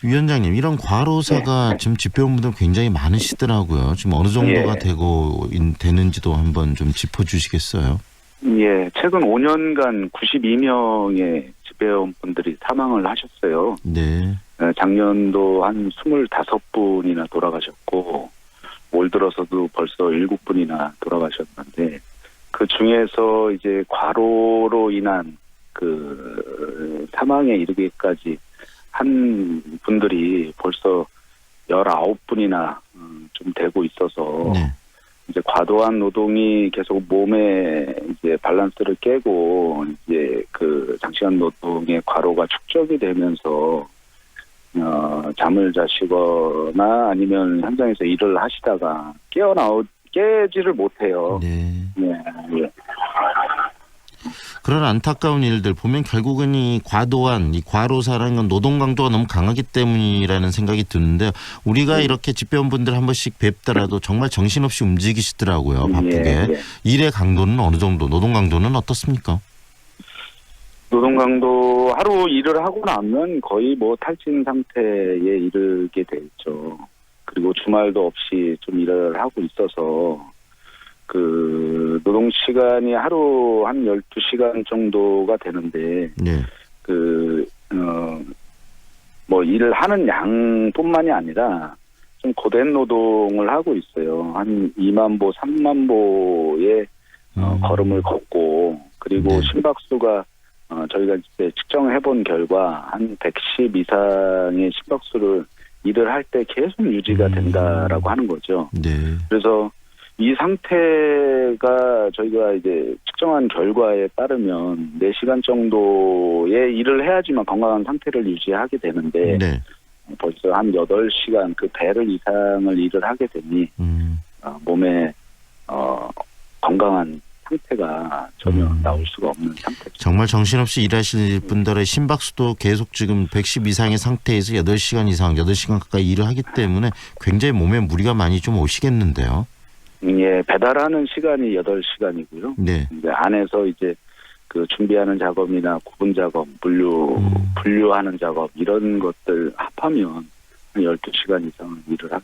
Speaker 15: 위원장님, 이런 과로사가 지금 집배원분들 굉장히 많으시더라고요. 지금 어느 정도가 되는지도 한번 좀 짚어주시겠어요?
Speaker 3: 예, 최근 5년간 92명의 집배원분들이 사망을 하셨어요.
Speaker 15: 네.
Speaker 3: 작년도 한 25분이나 돌아가셨고 올 들어서도 벌써 7분이나 돌아가셨는데 그 중에서 이제 과로로 인한 사망에 이르기까지 한 분들이 벌써 19분이나 좀 되고 있어서
Speaker 15: 네.
Speaker 3: 이제 과도한 노동이 계속 몸에 이제 밸런스를 깨고 이제 장시간 노동의 과로가 축적이 되면서 잠을 자시거나 아니면 현장에서 일을 하시다가 깨지를 못해요.
Speaker 15: 네.
Speaker 3: 네.
Speaker 15: 그런 안타까운 일들 보면 결국은 이 과로사라는 건 노동 강도가 너무 강하기 때문이라는 생각이 드는데 우리가 이렇게 집배원분들 한 번씩 뵙더라도 정말 정신없이 움직이시더라고요. 바쁘게. 일의 강도는 어느 정도, 노동 강도는 어떻습니까?
Speaker 3: 노동 강도 하루 일을 하고 나면 거의 탈진 상태에 이르게 돼 있죠. 그리고 주말도 없이 좀 일을 하고 있어서 노동 시간이 하루 한 12시간 정도가 되는데
Speaker 15: 네.
Speaker 3: 일을 하는 양뿐만이 아니라 좀 고된 노동을 하고 있어요. 한 2만 보, 3만 보의 걸음을 걷고 그리고 심박수가 저희가 이제 측정해 본 결과 한 110 이상의 심박수를 일을 할 때 계속 유지가 된다라고 하는 거죠.
Speaker 15: 네.
Speaker 3: 그래서 이 상태가 저희가 이제 측정한 결과에 따르면 4시간 정도의 일을 해야지만 건강한 상태를 유지하게 되는데
Speaker 15: 네.
Speaker 3: 벌써 한 8시간 그 배를 이상을 일을 하게 되니 몸에 건강한 상태가 전혀 나올 수가 없는 상태죠.
Speaker 15: 정말 정신없이 일하실 분들의 심박수도 계속 지금 110 이상의 상태에서 8시간 이상, 8시간 가까이 일을 하기 때문에 굉장히 몸에 무리가 많이 좀 오시겠는데요.
Speaker 3: 예, 배달하는 시간이 8시간이고요.
Speaker 15: 네.
Speaker 3: 이제 안에서 이제 준비하는 작업이나 구분 작업, 분류하는 작업 이런 것들 합하면 한 12시간 이상을 일을 하고.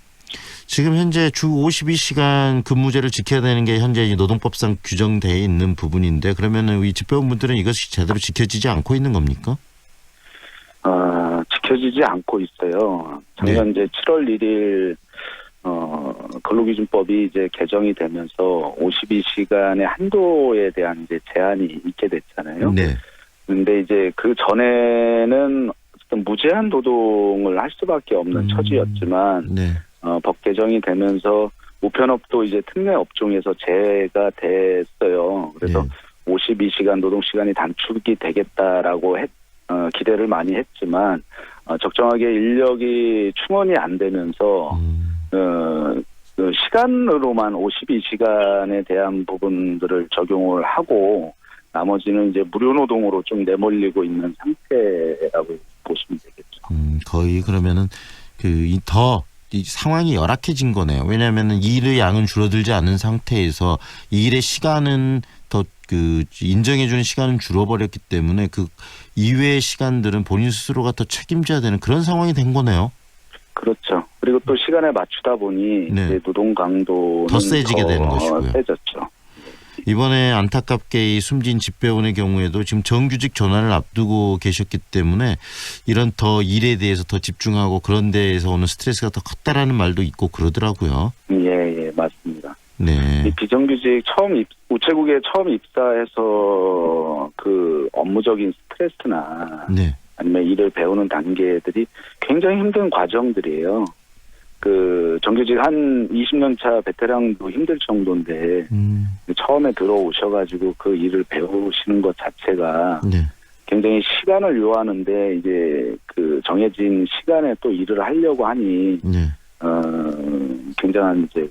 Speaker 15: 지금 현재 주 52시간 근무제를 지켜야 되는 게 현재 노동법상 규정되어 있는 부분인데 그러면은 이 집배원분들은 이것이 제대로 지켜지지 않고 있는 겁니까?
Speaker 3: 지켜지지 않고 있어요. 작년 이제 7월 1일 근로기준법이 이제 개정이 되면서 52시간의 한도에 대한 이제 제한이 있게 됐잖아요.
Speaker 15: 네.
Speaker 3: 근데 이제 그 전에는 어떤 무제한 노동을 할 수밖에 없는 처지였지만
Speaker 15: 네.
Speaker 3: 법 개정이 되면서 우편업도 이제 특례 업종에서 제외가 됐어요. 그래서 52시간 노동 시간이 단축이 되겠다라고 기대를 많이 했지만 적정하게 인력이 충원이 안 되면서 시간으로만 52시간에 대한 부분들을 적용을 하고 나머지는 이제 무료 노동으로 좀 내몰리고 있는 상태라고 보시면 되겠죠.
Speaker 15: 거의 그러면은 이 상황이 열악해진 거네요. 왜냐하면은 일의 양은 줄어들지 않은 상태에서 이 일의 시간은 더 인정해주는 시간은 줄어버렸기 때문에 그 이외의 시간들은 본인 스스로가 더 책임져야 되는 그런 상황이 된 거네요.
Speaker 3: 그렇죠. 그리고 또 시간에 맞추다 보니 이제 노동 강도는
Speaker 15: 더 세지게 되는 것이고요.
Speaker 3: 세졌죠.
Speaker 15: 이번에 안타깝게 이 숨진 집배원의 경우에도 지금 정규직 전환을 앞두고 계셨기 때문에 이런 더 일에 대해서 더 집중하고 그런 데에서 오는 스트레스가 더 컸다라는 말도 있고 그러더라고요.
Speaker 3: 예, 맞습니다.
Speaker 15: 네.
Speaker 3: 이 비정규직 우체국에 처음 입사해서 그 업무적인 스트레스나
Speaker 15: 네.
Speaker 3: 아니면 일을 배우는 단계들이 굉장히 힘든 과정들이에요. 그 정규직 한 20년 차 베테랑도 힘들 정도인데 처음에 들어오셔가지고 그 일을 배우시는 것 자체가
Speaker 15: 네.
Speaker 3: 굉장히 시간을 요하는데 이제 그 정해진 시간에 또 일을 하려고 하니
Speaker 15: 네.
Speaker 3: 굉장한 이제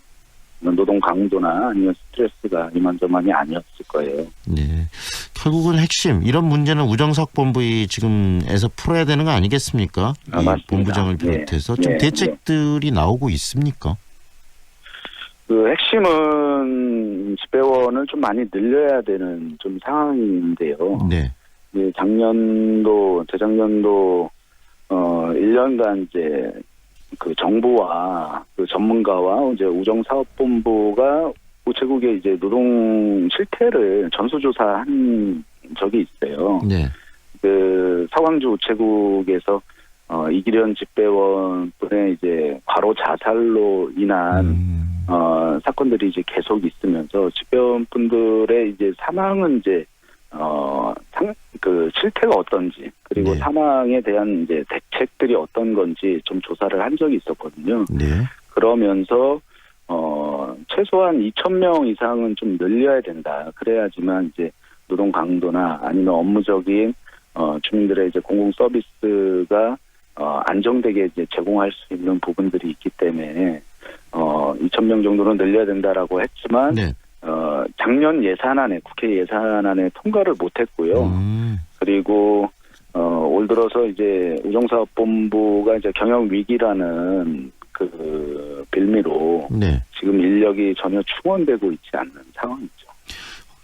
Speaker 3: 노동 강도나 아니면 스트레스가 이만저만이 아니었을 거예요.
Speaker 15: 네. 결국은 핵심 이런 문제는 우정사업본부이 지금에서 풀어야 되는 거 아니겠습니까? 이
Speaker 3: 맞습니다.
Speaker 15: 본부장을 비롯해서 좀 대책들이 나오고 있습니까?
Speaker 3: 그 핵심은 집배원을 좀 많이 늘려야 되는 좀 상황인데요.
Speaker 15: 네.
Speaker 3: 예, 작년도 재작년도 1년간 이제 그 정부와 그 전문가와 이제 우정사업본부가 우체국의 이제 노동 실태를 전수조사한 적이 있어요.
Speaker 15: 네.
Speaker 3: 그 서광주 우체국에서 이기련 집배원분의 이제 과로 자살로 인한 사건들이 이제 계속 있으면서 집배원분들의 이제 사망은 이제 그 실태가 어떤지 그리고 사망에 대한 이제 대책들이 어떤 건지 좀 조사를 한 적이 있었거든요.
Speaker 15: 네.
Speaker 3: 그러면서 최소한 2,000명 이상은 좀 늘려야 된다. 그래야지만 이제 노동 강도나 아니면 업무적인 주민들의 이제 공공 서비스가 안정되게 이제 제공할 수 있는 부분들이 있기 때문에 2,000명 정도는 늘려야 된다라고 했지만 작년 예산안에 국회 예산안에 통과를 못했고요. 그리고 올 들어서 이제 우정사업본부가 이제 경영 위기라는 그 빌미로 지금 인력이 전혀 충원되고 있지 않는 상황이죠.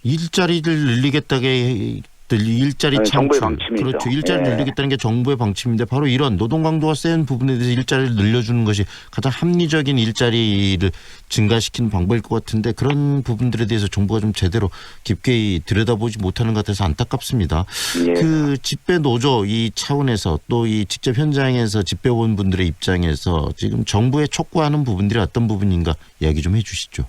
Speaker 15: 일자리를 늘리겠다게 일자리 창출.
Speaker 3: 정부의 방침이죠.
Speaker 15: 그렇죠. 일자리를 늘리겠다는 게 정부의 방침인데 바로 이런 노동 강도가 센 부분에 대해서 일자리를 늘려주는 것이 가장 합리적인 일자리를 증가시키는 방법일 것 같은데 그런 부분들에 대해서 정부가 좀 제대로 깊게 들여다보지 못하는 것 같아서 안타깝습니다. 그 집배 노조 이 차원에서 또 이 직접 현장에서 집배원 분들의 입장에서 지금 정부에 촉구하는 부분들이 어떤 부분인가 이야기 좀 해주시죠.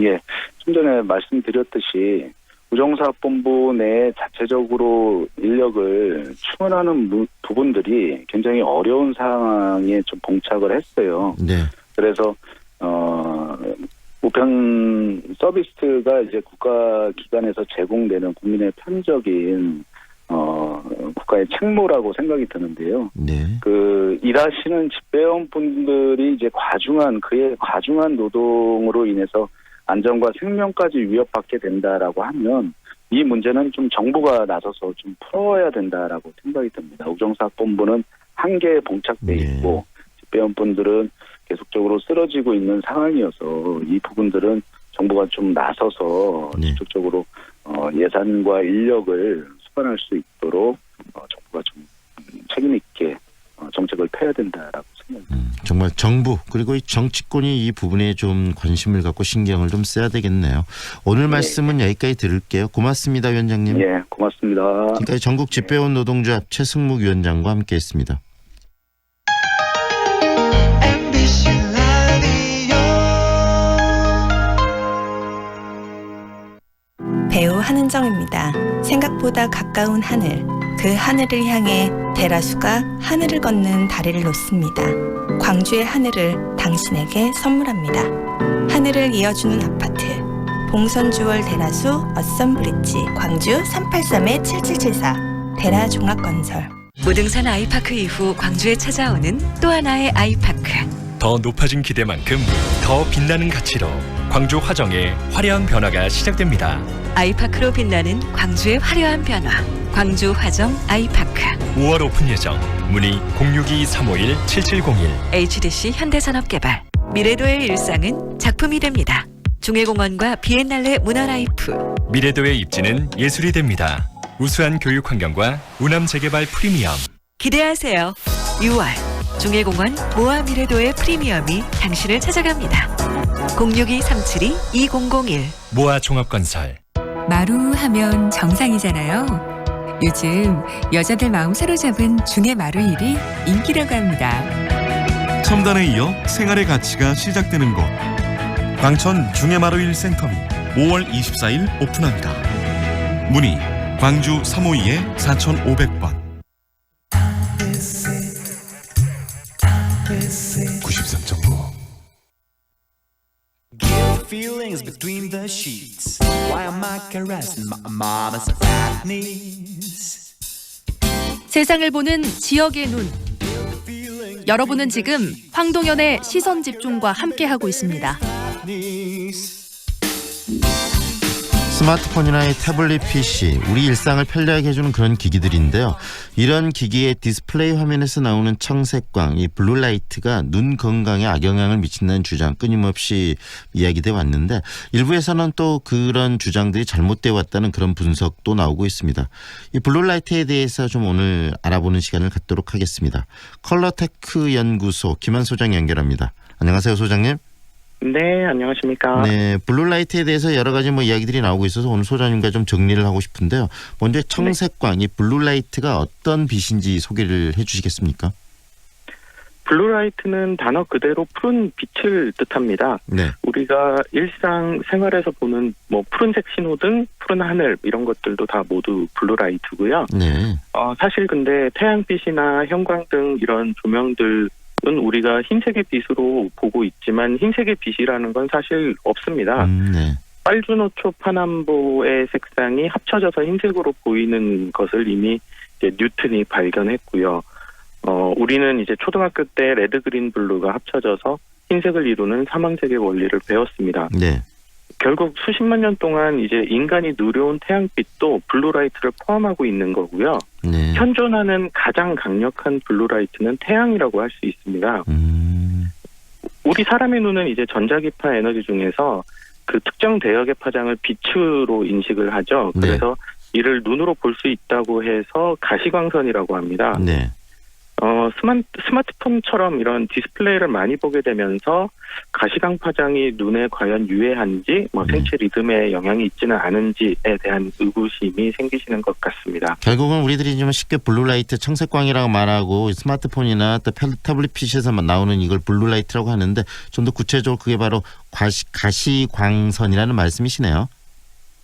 Speaker 3: 예, 좀 전에 말씀드렸듯이 우정사업본부 내 자체적으로 인력을 충원하는 부분들이 굉장히 어려운 상황에 좀 봉착을 했어요.
Speaker 15: 네.
Speaker 3: 그래서 우편 서비스가 이제 국가기관에서 제공되는 국민의 편적인 국가의 책무라고 생각이 드는데요.
Speaker 15: 네.
Speaker 3: 그 일하시는 집배원 분들이 이제 그의 과중한 노동으로 인해서 안전과 생명까지 위협받게 된다라고 하면 이 문제는 좀 정부가 나서서 좀 풀어야 된다라고 생각이 듭니다. 우정사업본부는 한계에 봉착돼 있고 집배원분들은 계속적으로 쓰러지고 있는 상황이어서 이 부분들은 정부가 좀 나서서 직접적으로 예산과 인력을 수반할 수 있도록 정부가 좀 책임 있게 정책을 펴야 된다라고 생각합니다.
Speaker 15: 정말 정부 그리고 이 정치권이 이 부분에 좀 관심을 갖고 신경을 좀 써야 되겠네요. 오늘 말씀은 여기까지 들을게요. 고맙습니다, 위원장님.
Speaker 3: 예, 고맙습니다.
Speaker 15: 지금까지 전국 집배원 노동조합 최승묵 위원장과 함께했습니다.
Speaker 6: 배우 한은정입니다. 생각보다 가까운 하늘, 그 하늘을 향해 대라수가 하늘을 걷는 다리를 놓습니다. 광주의 하늘을 당신에게 선물합니다. 하늘을 이어주는 아파트, 봉선주월 대라수 어썸브릿지, 광주 383-7774, 대라종합건설.
Speaker 12: 무등산 아이파크 이후 광주에 찾아오는 또 하나의 아이파크.
Speaker 17: 더 높아진 기대만큼 더 빛나는 가치로 광주 화정의 화려한 변화가 시작됩니다.
Speaker 12: 아이파크로 빛나는 광주의 화려한 변화. 광주 화정 아이파크.
Speaker 17: 5월 오픈 예정. 문의 062-351-7701.
Speaker 12: HDC 현대산업개발. 미래도의 일상은 작품이 됩니다. 중해공원과 비엔날레 문화라이프.
Speaker 17: 미래도의 입지는 예술이 됩니다. 우수한 교육 환경과 우남 재개발 프리미엄.
Speaker 12: 기대하세요. 6월 중해공원 모아 미래도의 프리미엄이 당신을 찾아갑니다. 062-372-2001
Speaker 17: 모아 종합건설.
Speaker 23: 마루하면 정상이잖아요. 요즘 여자들 마음 사로잡은 중해 마루 일이 인기라고 합니다.
Speaker 24: 첨단에 이어 생활의 가치가 시작되는 곳. 광천 중해마루일 센터미 5월 24일 오픈합니다. 문의 광주 352에 4500번.
Speaker 18: 93.9
Speaker 7: Feelings between the sheets. Why am I caressing my mama's fat knees?
Speaker 9: 세상을 보는 지역의 눈. 여러분은 지금 황동현의 시선 집중과 함께하고 있습니다.
Speaker 15: 스마트폰이나 이 태블릿 PC, 우리 일상을 편리하게 해주는 그런 기기들인데요. 이런 기기의 디스플레이 화면에서 나오는 청색광, 이 블루라이트가 눈 건강에 악영향을 미친다는 주장 끊임없이 이야기돼 왔는데 일부에서는 또 그런 주장들이 잘못되어 왔다는 그런 분석도 나오고 있습니다. 이 블루라이트에 대해서 좀 오늘 알아보는 시간을 갖도록 하겠습니다. 컬러테크 연구소 김한 소장 연결합니다. 안녕하세요, 소장님.
Speaker 10: 네, 안녕하십니까.
Speaker 15: 네, 블루라이트에 대해서 여러 가지 이야기들이 나오고 있어서 오늘 소장님과 좀 정리를 하고 싶은데요. 먼저 청색광, 이 블루라이트가 어떤 빛인지 소개를 해주시겠습니까?
Speaker 10: 블루라이트는 단어 그대로 푸른 빛을 뜻합니다.
Speaker 15: 네.
Speaker 10: 우리가 일상 생활에서 보는 푸른색 신호등, 푸른 하늘 이런 것들도 다 모두 블루라이트고요.
Speaker 15: 네.
Speaker 10: 사실 근데 태양빛이나 형광등 이런 조명들 은 우리가 흰색의 빛으로 보고 있지만 흰색의 빛이라는 건 사실 없습니다.
Speaker 15: 네.
Speaker 10: 빨주노초 파남보의 색상이 합쳐져서 흰색으로 보이는 것을 이미 이제 뉴턴이 발견했고요. 우리는 이제 초등학교 때 레드, 그린, 블루가 합쳐져서 흰색을 이루는 삼황색의 원리를 배웠습니다.
Speaker 15: 네.
Speaker 10: 결국 수십만 년 동안 이제 인간이 누려온 태양빛도 블루라이트를 포함하고 있는 거고요.
Speaker 15: 네.
Speaker 10: 현존하는 가장 강력한 블루라이트는 태양이라고 할 수 있습니다. 우리 사람의 눈은 이제 전자기파 에너지 중에서 그 특정 대역의 파장을 빛으로 인식을 하죠. 그래서 이를 눈으로 볼 수 있다고 해서 가시광선이라고 합니다.
Speaker 15: 네.
Speaker 10: 스마트폰처럼 이런 디스플레이를 많이 보게 되면서 가시광 파장이 눈에 과연 유해한지, 생체 리듬에 영향이 있지는 않은지에 대한 의구심이 생기시는 것 같습니다.
Speaker 15: 결국은 우리들이 좀 쉽게 블루라이트, 청색광이라고 말하고 스마트폰이나 또 태블릿 PC에서 나오는 이걸 블루라이트라고 하는데 좀 더 구체적으로 그게 바로 가시광선이라는 말씀이시네요.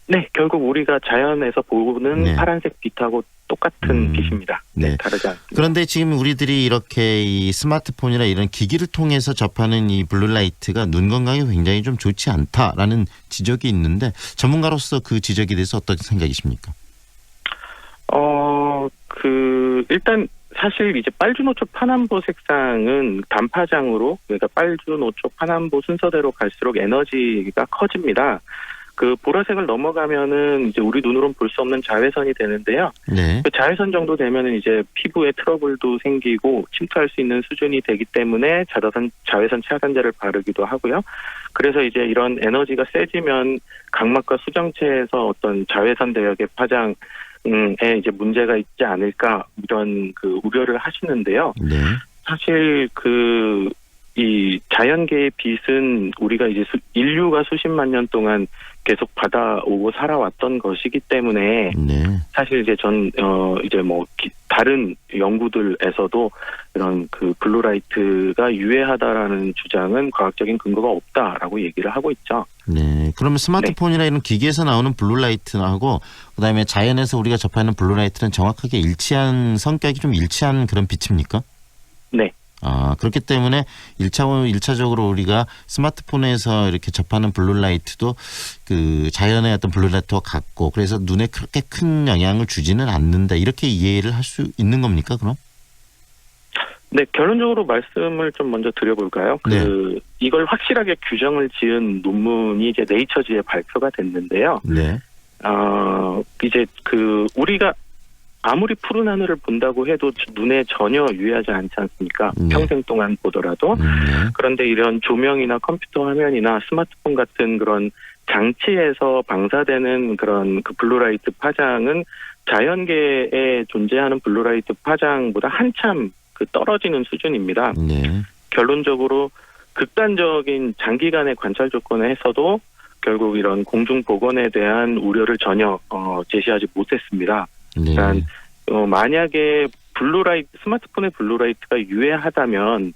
Speaker 10: 네, 결국 우리가 자연에서 보는 파란색 빛하고 똑같은 빛입니다.
Speaker 15: 네.
Speaker 10: 다르지 않습니다.
Speaker 15: 그런데 지금 우리들이 이렇게 이 스마트폰이나 이런 기기를 통해서 접하는 이 블루라이트가 눈 건강에 굉장히 좀 좋지 않다라는 지적이 있는데 전문가로서 그 지적에 대해서 어떤 생각이십니까?
Speaker 10: 일단 사실 이제 빨주노초 파남보 색상은 단파장으로, 그러니까 빨주노초 파남보 순서대로 갈수록 에너지가 커집니다. 그 보라색을 넘어가면은 이제 우리 눈으로는 볼 수 없는 자외선이 되는데요.
Speaker 15: 네.
Speaker 10: 그 자외선 정도 되면은 이제 피부에 트러블도 생기고 침투할 수 있는 수준이 되기 때문에 자외선 차단제를 바르기도 하고요. 그래서 이제 이런 에너지가 세지면 각막과 수정체에서 어떤 자외선 대역의 파장에 이제 문제가 있지 않을까 이런 그 우려를 하시는데요.
Speaker 15: 네.
Speaker 10: 사실 이 자연계의 빛은 우리가 이제 인류가 수십만 년 동안 계속 받아오고 살아왔던 것이기 때문에 사실 이제 다른 연구들에서도 이런 그 블루라이트가 유해하다라는 주장은 과학적인 근거가 없다라고 얘기를 하고 있죠.
Speaker 15: 네. 그러면 스마트폰이나 이런 기기에서 나오는 블루라이트하고 그다음에 자연에서 우리가 접하는 블루라이트는 정확하게 성격이 좀 일치한 그런 빛입니까?
Speaker 10: 네.
Speaker 15: 그렇기 때문에 1차적으로 우리가 스마트폰에서 이렇게 접하는 블루라이트도 그 자연의 어떤 블루라이트와 같고 그래서 눈에 그렇게 큰 영향을 주지는 않는다. 이렇게 이해를 할 수 있는 겁니까, 그럼?
Speaker 10: 네, 결론적으로 말씀을 좀 먼저 드려볼까요? 이걸 확실하게 규정을 지은 논문이 이제 네이처지에 발표가 됐는데요.
Speaker 15: 네.
Speaker 10: 이제 우리가 아무리 푸른 하늘을 본다고 해도 눈에 전혀 유해하지 않지 않습니까? 평생 동안 보더라도. 그런데 이런 조명이나 컴퓨터 화면이나 스마트폰 같은 그런 장치에서 방사되는 그런 그 블루라이트 파장은 자연계에 존재하는 블루라이트 파장보다 한참 그 떨어지는 수준입니다.
Speaker 15: 네.
Speaker 10: 결론적으로 극단적인 장기간의 관찰 조건에서도 결국 이런 공중 보건에 대한 우려를 전혀 제시하지 못했습니다.
Speaker 15: 네.
Speaker 10: 그러니까 만약에 스마트폰의 블루라이트가 유해하다면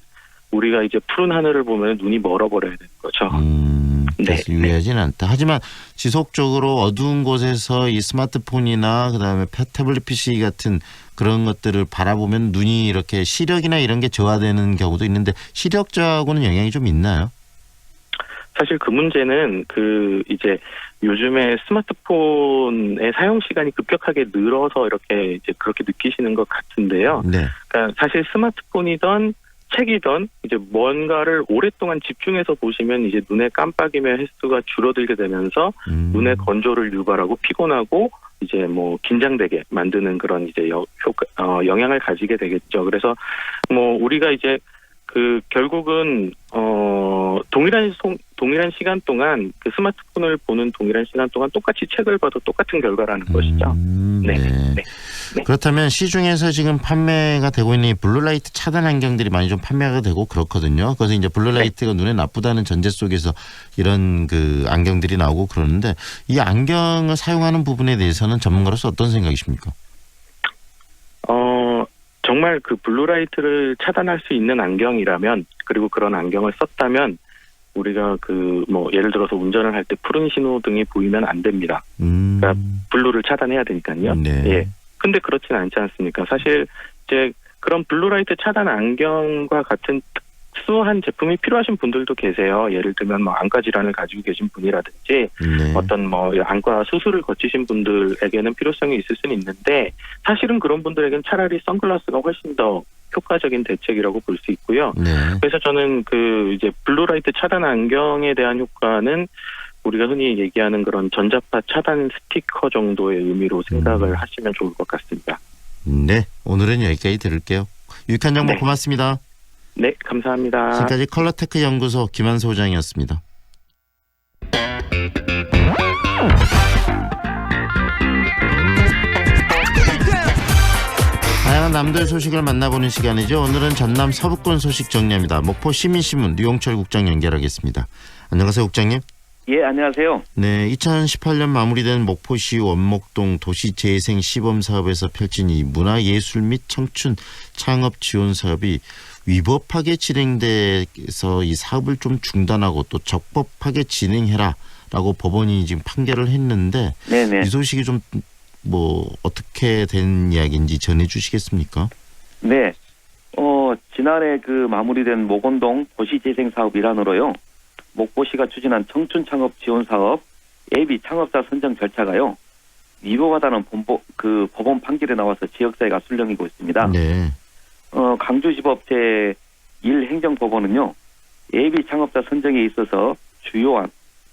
Speaker 10: 우리가 이제 푸른 하늘을 보면 눈이 멀어버려야 되는 거죠.
Speaker 15: 그래서 유해하지는 않다. 하지만 지속적으로 어두운 곳에서 이 스마트폰이나 그다음에 태블릿 PC 같은 그런 것들을 바라보면 눈이 이렇게 시력이나 이런 게 저하되는 경우도 있는데 시력 저하하고는 영향이 좀 있나요?
Speaker 10: 사실 그 문제는 이제 요즘에 스마트폰의 사용 시간이 급격하게 늘어서 이렇게 이제 그렇게 느끼시는 것 같은데요.
Speaker 15: 네.
Speaker 10: 그러니까 사실 스마트폰이든 책이든 이제 뭔가를 오랫동안 집중해서 보시면 이제 눈의 깜빡임의 횟수가 줄어들게 되면서 눈의 건조를 유발하고 피곤하고 이제 뭐 긴장되게 만드는 그런 이제 영향을 가지게 되겠죠. 그래서 뭐 우리가 이제 결국은 동일한 시간 동안 그 스마트폰을 보는 동일한 시간 동안 똑같이 책을 봐도 똑같은 결과라는 것이죠. 네.
Speaker 15: 그렇다면 시중에서 지금 판매가 되고 있는 이 블루라이트 차단 안경들이 많이 좀 판매가 되고 그렇거든요. 그래서 이제 블루라이트가 눈에 나쁘다는 전제 속에서 이런 그 안경들이 나오고 그러는데 이 안경을 사용하는 부분에 대해서는 전문가로서 어떤 생각이십니까?
Speaker 10: 정말 그 블루라이트를 차단할 수 있는 안경이라면 그리고 그런 안경을 썼다면 우리가 예를 들어서 운전을 할 때 푸른 신호등이 보이면 안 됩니다. 그러니까 블루를 차단해야 되니까요.
Speaker 15: 네.
Speaker 10: 예. 근데 그렇지는 않지 않습니까? 사실 이제 그런 블루라이트 차단 안경과 같은 특수한 제품이 필요하신 분들도 계세요. 예를 들면 안과 질환을 가지고 계신 분이라든지 어떤 안과 수술을 거치신 분들에게는 필요성이 있을 수는 있는데 사실은 그런 분들에게는 차라리 선글라스가 훨씬 더 효과적인 대책이라고 볼 수 있고요. 그래서 저는 이제 블루라이트 차단 안경에 대한 효과는 우리가 흔히 얘기하는 그런 전자파 차단 스티커 정도의 의미로 생각을 하시면 좋을 것 같습니다.
Speaker 15: 네, 오늘은 여기까지 들을게요. 유익한 정보 고맙습니다.
Speaker 10: 네, 감사합니다.
Speaker 15: 지금까지 컬러테크 연구소 김한소 소장이었습니다. 다양한 남들 소식을 만나보는 시간이죠. 오늘은 전남 서부권 소식 정리합니다. 목포 시민신문 류용철 국장 연결하겠습니다. 안녕하세요, 국장님.
Speaker 2: 예, 안녕하세요.
Speaker 15: 네, 2018년 마무리된 목포시 원목동 도시재생 시범사업에서 펼친 이 문화예술 및 청춘 창업 지원 사업이 위법하게 진행돼서 이 사업을 좀 중단하고 또 적법하게 진행해라라고 법원이 지금 판결을 했는데
Speaker 2: 네네.
Speaker 15: 이 소식이 좀 어떻게 된 이야기인지 전해주시겠습니까?
Speaker 2: 네, 지난해 마무리된 목원동 도시재생 사업 일환으로요. 목포시가 추진한 청춘 창업 지원 사업 예비 창업자 선정 절차가요. 위법하다는 법원 판결에 나와서 지역사회가 술렁이고 있습니다.
Speaker 15: 네.
Speaker 2: 강주지법 제1행정법원은요. 예비 창업자 선정에 있어서 주요한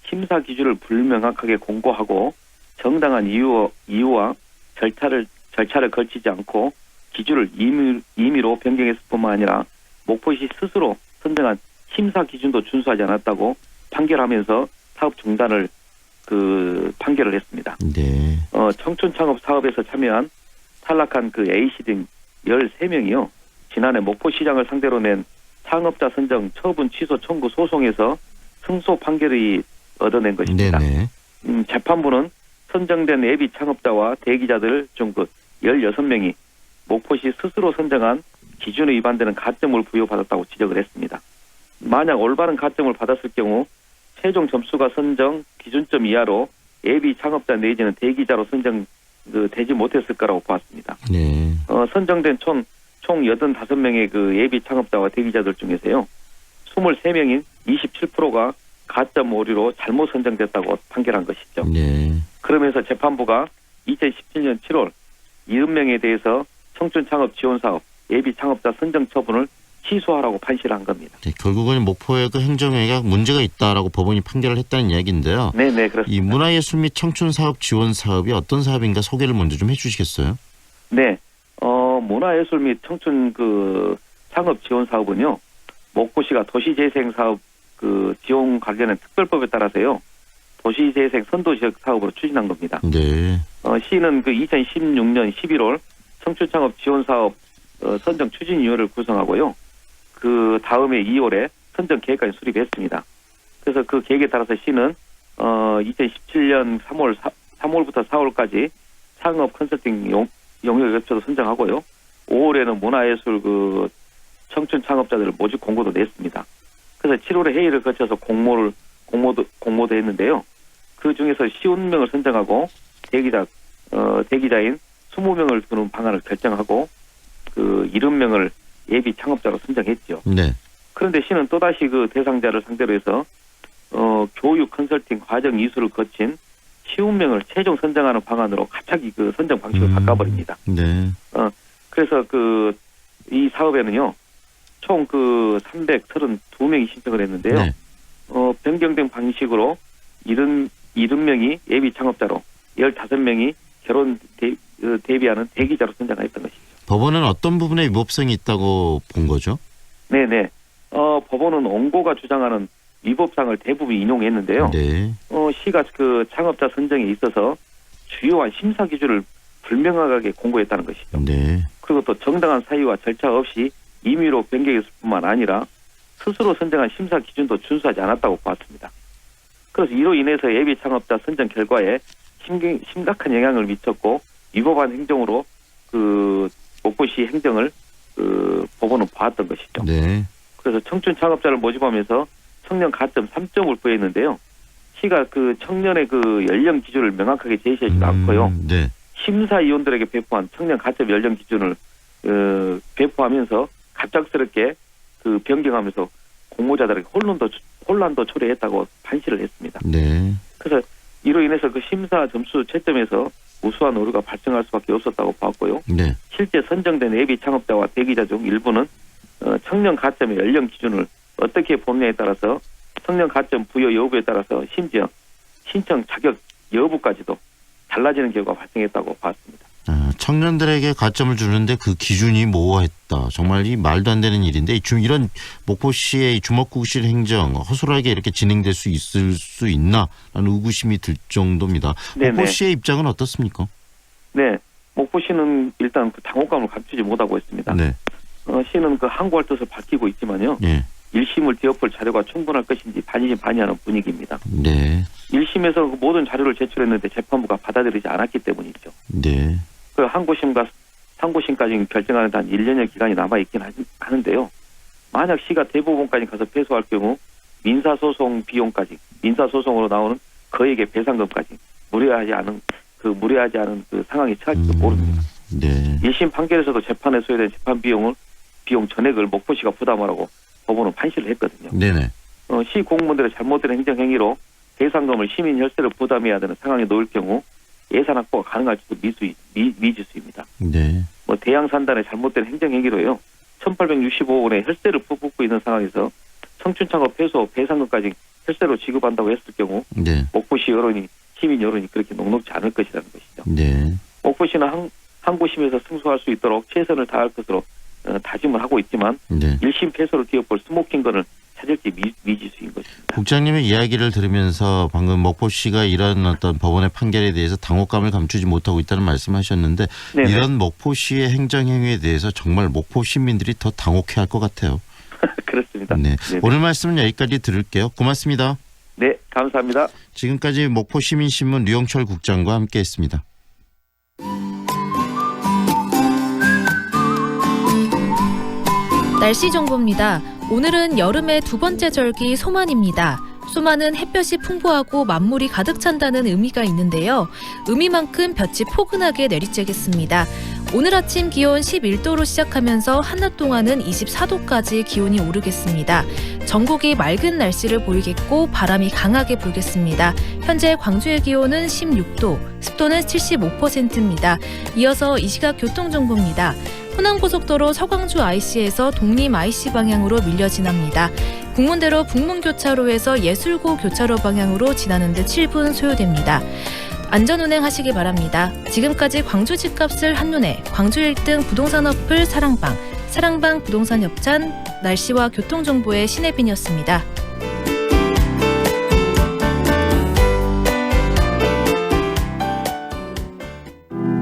Speaker 2: 심사 기준을 불명확하게 공고하고 정당한 이유와 절차를 걸치지 않고 기준을 임의로 변경했을 뿐만 아니라 목포시 스스로 선정한 심사 기준도 준수하지 않았다고 판결하면서 사업 중단을 판결을 했습니다.
Speaker 15: 네.
Speaker 2: 청춘 창업 사업에서 참여한 탈락한 A씨 등 13명이요. 지난해 목포시장을 상대로 낸 창업자 선정 처분 취소 청구 소송에서 승소 판결이 얻어낸 것입니다.
Speaker 15: 네네.
Speaker 2: 재판부는 선정된 예비 창업자와 대기자들 중 16명이 목포시 스스로 선정한 기준에 위반되는 가점을 부여받았다고 지적을 했습니다. 만약 올바른 가점을 받았을 경우 최종 점수가 선정 기준점 이하로 예비 창업자 내지는 대기자로 되지 못했을 거라고 보았습니다.
Speaker 15: 네.
Speaker 2: 선정된 총 85명의 예비 창업자와 대기자들 중에서요. 23명인 27%가 가점 오류로 잘못 선정됐다고 판결한 것이죠.
Speaker 15: 네.
Speaker 2: 그러면서 재판부가 2017년 7월 70명에 대해서 청춘 창업 지원 사업 예비 창업자 선정 처분을 취소하라고 판시를 한 겁니다.
Speaker 15: 네, 결국은 목포의 행정회가 문제가 있다라고 법원이 판결을 했다는 이야기인데요.
Speaker 2: 네, 그렇습니다.
Speaker 15: 이 문화예술 및 청춘사업 지원 사업이 어떤 사업인가 소개를 먼저 좀 해주시겠어요?
Speaker 2: 네, 문화예술 및 청춘 창업 지원 사업은요, 목포시가 도시재생 사업 지원 관련한 특별법에 따라서요, 도시재생 선도지역 사업으로 추진한 겁니다.
Speaker 15: 네.
Speaker 2: 시는 2016년 11월 청춘창업 지원 사업 선정 추진위원회를 구성하고요. 그 다음에 2월에 선정 계획까지 수립했습니다. 그래서 그 계획에 따라서 시는 2017년 3월부터 4월까지 창업 컨설팅 용역 업체도 선정하고요. 5월에는 문화예술 그 청춘 창업자들을 모집 공고도 냈습니다. 그래서 7월에 회의를 거쳐서 공모도 했는데요. 그 중에서 50명을 선정하고 대기자인 20명을 두는 방안을 결정하고 그 70명을 예비 창업자로 선정했죠.
Speaker 15: 네.
Speaker 2: 그런데 시는 또다시 그 대상자를 상대로 해서 교육 컨설팅 과정 이수를 거친 50명을 최종 선정하는 방안으로 갑자기 그 선정 방식을 바꿔버립니다.
Speaker 15: 네.
Speaker 2: 그래서 이 사업에는요, 총 332명이 신청을 했는데요.
Speaker 15: 네.
Speaker 2: 변경된 방식으로 70명이 예비 창업자로 15명이 결혼 대비하는 대기자로 선정했던 것이죠.
Speaker 15: 법원은 어떤 부분에 위법성이 있다고 본 거죠?
Speaker 2: 네네. 법원은 원고가 주장하는 위법상을 대부분 인용했는데요.
Speaker 15: 네.
Speaker 2: 시가 그 창업자 선정에 있어서 주요한 심사 기준을 불명확하게 공고했다는 것이죠.
Speaker 15: 네.
Speaker 2: 그리고 또 정당한 사유와 절차 없이 임의로 변경했을 뿐만 아니라 스스로 선정한 심사 기준도 준수하지 않았다고 보았습니다. 그래서 이로 인해서 예비 창업자 선정 결과에 심각한 영향을 미쳤고 위법한 행정으로 그 목포시 행정을 법원은 봐왔던 것이죠.
Speaker 15: 네.
Speaker 2: 그래서 청춘 창업자를 모집하면서 청년 가점 3점을 부여했는데요. 시가 그 청년의 그 연령 기준을 명확하게 제시하지도 않고요.
Speaker 15: 네.
Speaker 2: 심사위원들에게 배포한 청년 가점 연령 기준을 배포하면서 갑작스럽게 그 변경하면서 공모자들에게 혼란도 초래했다고 판시를 했습니다.
Speaker 15: 네.
Speaker 2: 그래서 이로 인해서 그 심사 점수 채점에서 우수한 오류가 발생할 수밖에 없었다고 봤고요.
Speaker 15: 네.
Speaker 2: 실제 선정된 예비 창업자와 대기자 중 일부는 청년 가점의 연령 기준을 어떻게 보느냐에 따라서 청년 가점 부여 여부에 따라서 심지어 신청 자격 여부까지도 달라지는 경우가 발생했다고 봤습니다.
Speaker 15: 청년들에게 가점을 주는데 그 기준이 모호했다. 정말 이 말도 안 되는 일인데 이런 목포시의 주먹구구식 행정 허술하게 이렇게 진행될 수 있을 수 있나라는 의구심이 들 정도입니다.
Speaker 2: 네네.
Speaker 15: 목포시의 입장은 어떻습니까?
Speaker 2: 네, 목포시는 일단 그 당혹감을 감추지 못하고 있습니다.
Speaker 15: 네.
Speaker 2: 시는 그 항고할 뜻을 밝히고 있지만요.
Speaker 15: 네.
Speaker 2: 1심을 뒤엎을 자료가 충분할 것인지 반의하는 분위기입니다.
Speaker 15: 네.
Speaker 2: 1심에서 그 모든 자료를 제출했는데 재판부가 받아들이지 않았기 때문이죠.
Speaker 15: 네.
Speaker 2: 그 항고심과 상고심까지 결정하는 한 1년여 기간이 남아있긴 하는데요. 만약 시가 대법원까지 가서 패소할 경우 민사소송 비용까지, 민사소송으로 나오는 거액의 배상금까지 무례하지 않은 그 상황이 처할지도 모릅니다.
Speaker 15: 네.
Speaker 2: 1심 판결에서도 재판에 소요된 재판 비용 전액을 목포시가 부담하라고 법원은 판시를 했거든요.
Speaker 15: 네네.
Speaker 2: 시 공무원들의 잘못된 행정행위로 배상금을 시민 혈세를 부담해야 되는 상황에 놓일 경우 예산 확보가 가능할지도 미지수입니다.
Speaker 15: 네.
Speaker 2: 대양산단의 잘못된 행정행위로요. 1,865억 원의 혈세를 붓고 있는 상황에서 청춘창업 패소 배상금까지 혈세로 지급한다고 했을 경우
Speaker 15: 네.
Speaker 2: 목포시 여론이 시민 여론이 그렇게 녹록지 않을 것이라는 것이죠.
Speaker 15: 네.
Speaker 2: 목포시는 항고심에서 승소할 수 있도록 최선을 다할 것으로 다짐을 하고 있지만
Speaker 15: 네.
Speaker 2: 1심 패소를 뒤엎을 스모킹건을 찾을지 미지수인 것입니다.
Speaker 15: 국장님의 이야기를 들으면서 방금 목포시가 이런 어떤 법원의 판결에 대해서 당혹감을 감추지 못하고 있다는 말씀하셨는데
Speaker 2: 네네.
Speaker 15: 이런 목포시의 행정행위에 대해서 정말 목포 시민들이 더 당혹해할 것 같아요.
Speaker 2: 그렇습니다.
Speaker 15: 네.
Speaker 2: 네네.
Speaker 15: 오늘 말씀은 여기까지 들을게요. 고맙습니다.
Speaker 2: 네, 감사합니다.
Speaker 15: 지금까지 목포시민신문 류영철 국장과 함께했습니다.
Speaker 4: 날씨 정보입니다. 오늘은 여름의 두 번째 절기 소만입니다. 소만은 햇볕이 풍부하고 만물이 가득 찬다는 의미가 있는데요. 의미만큼 볕이 포근하게 내리쬐겠습니다. 오늘 아침 기온 11도로 시작하면서 한낮 동안은 24도까지 기온이 오르겠습니다. 전국이 맑은 날씨를 보이겠고 바람이 강하게 불겠습니다. 현재 광주의 기온은 16도, 습도는 75%입니다. 이어서 이 시각 교통정보입니다. 호남고속도로 서광주 IC에서 독림 IC 방향으로 밀려 지납니다. 국문대로 북문교차로에서 예술고 교차로 방향으로 지나는 데 7분 소요됩니다. 안전운행 하시기 바랍니다. 지금까지 광주 집값을 한눈에 광주 1등 부동산 어플 사랑방 부동산 협찬 날씨와 교통정보의 신혜빈이었습니다.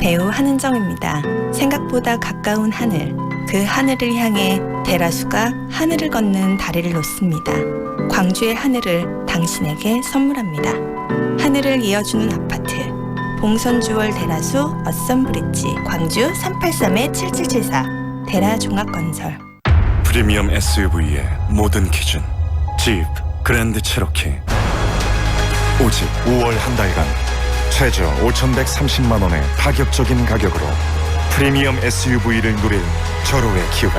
Speaker 6: 배우 한은정입니다. 생각보다 가까운 하늘, 그 하늘을 향해 대라수가 하늘을 걷는 다리를 놓습니다. 광주의 하늘을 당신에게 선물합니다. 하늘을 이어주는 아파트 봉선주월 대라수 어썸브릿지 광주 383-7774 대라종합건설.
Speaker 18: 프리미엄 SUV의 모든 기준 집 그랜드 체로키. 오직 5월 한 달간 최저 5,130만 원의 파격적인 가격으로 프리미엄 SUV를 누릴 절호의 기회.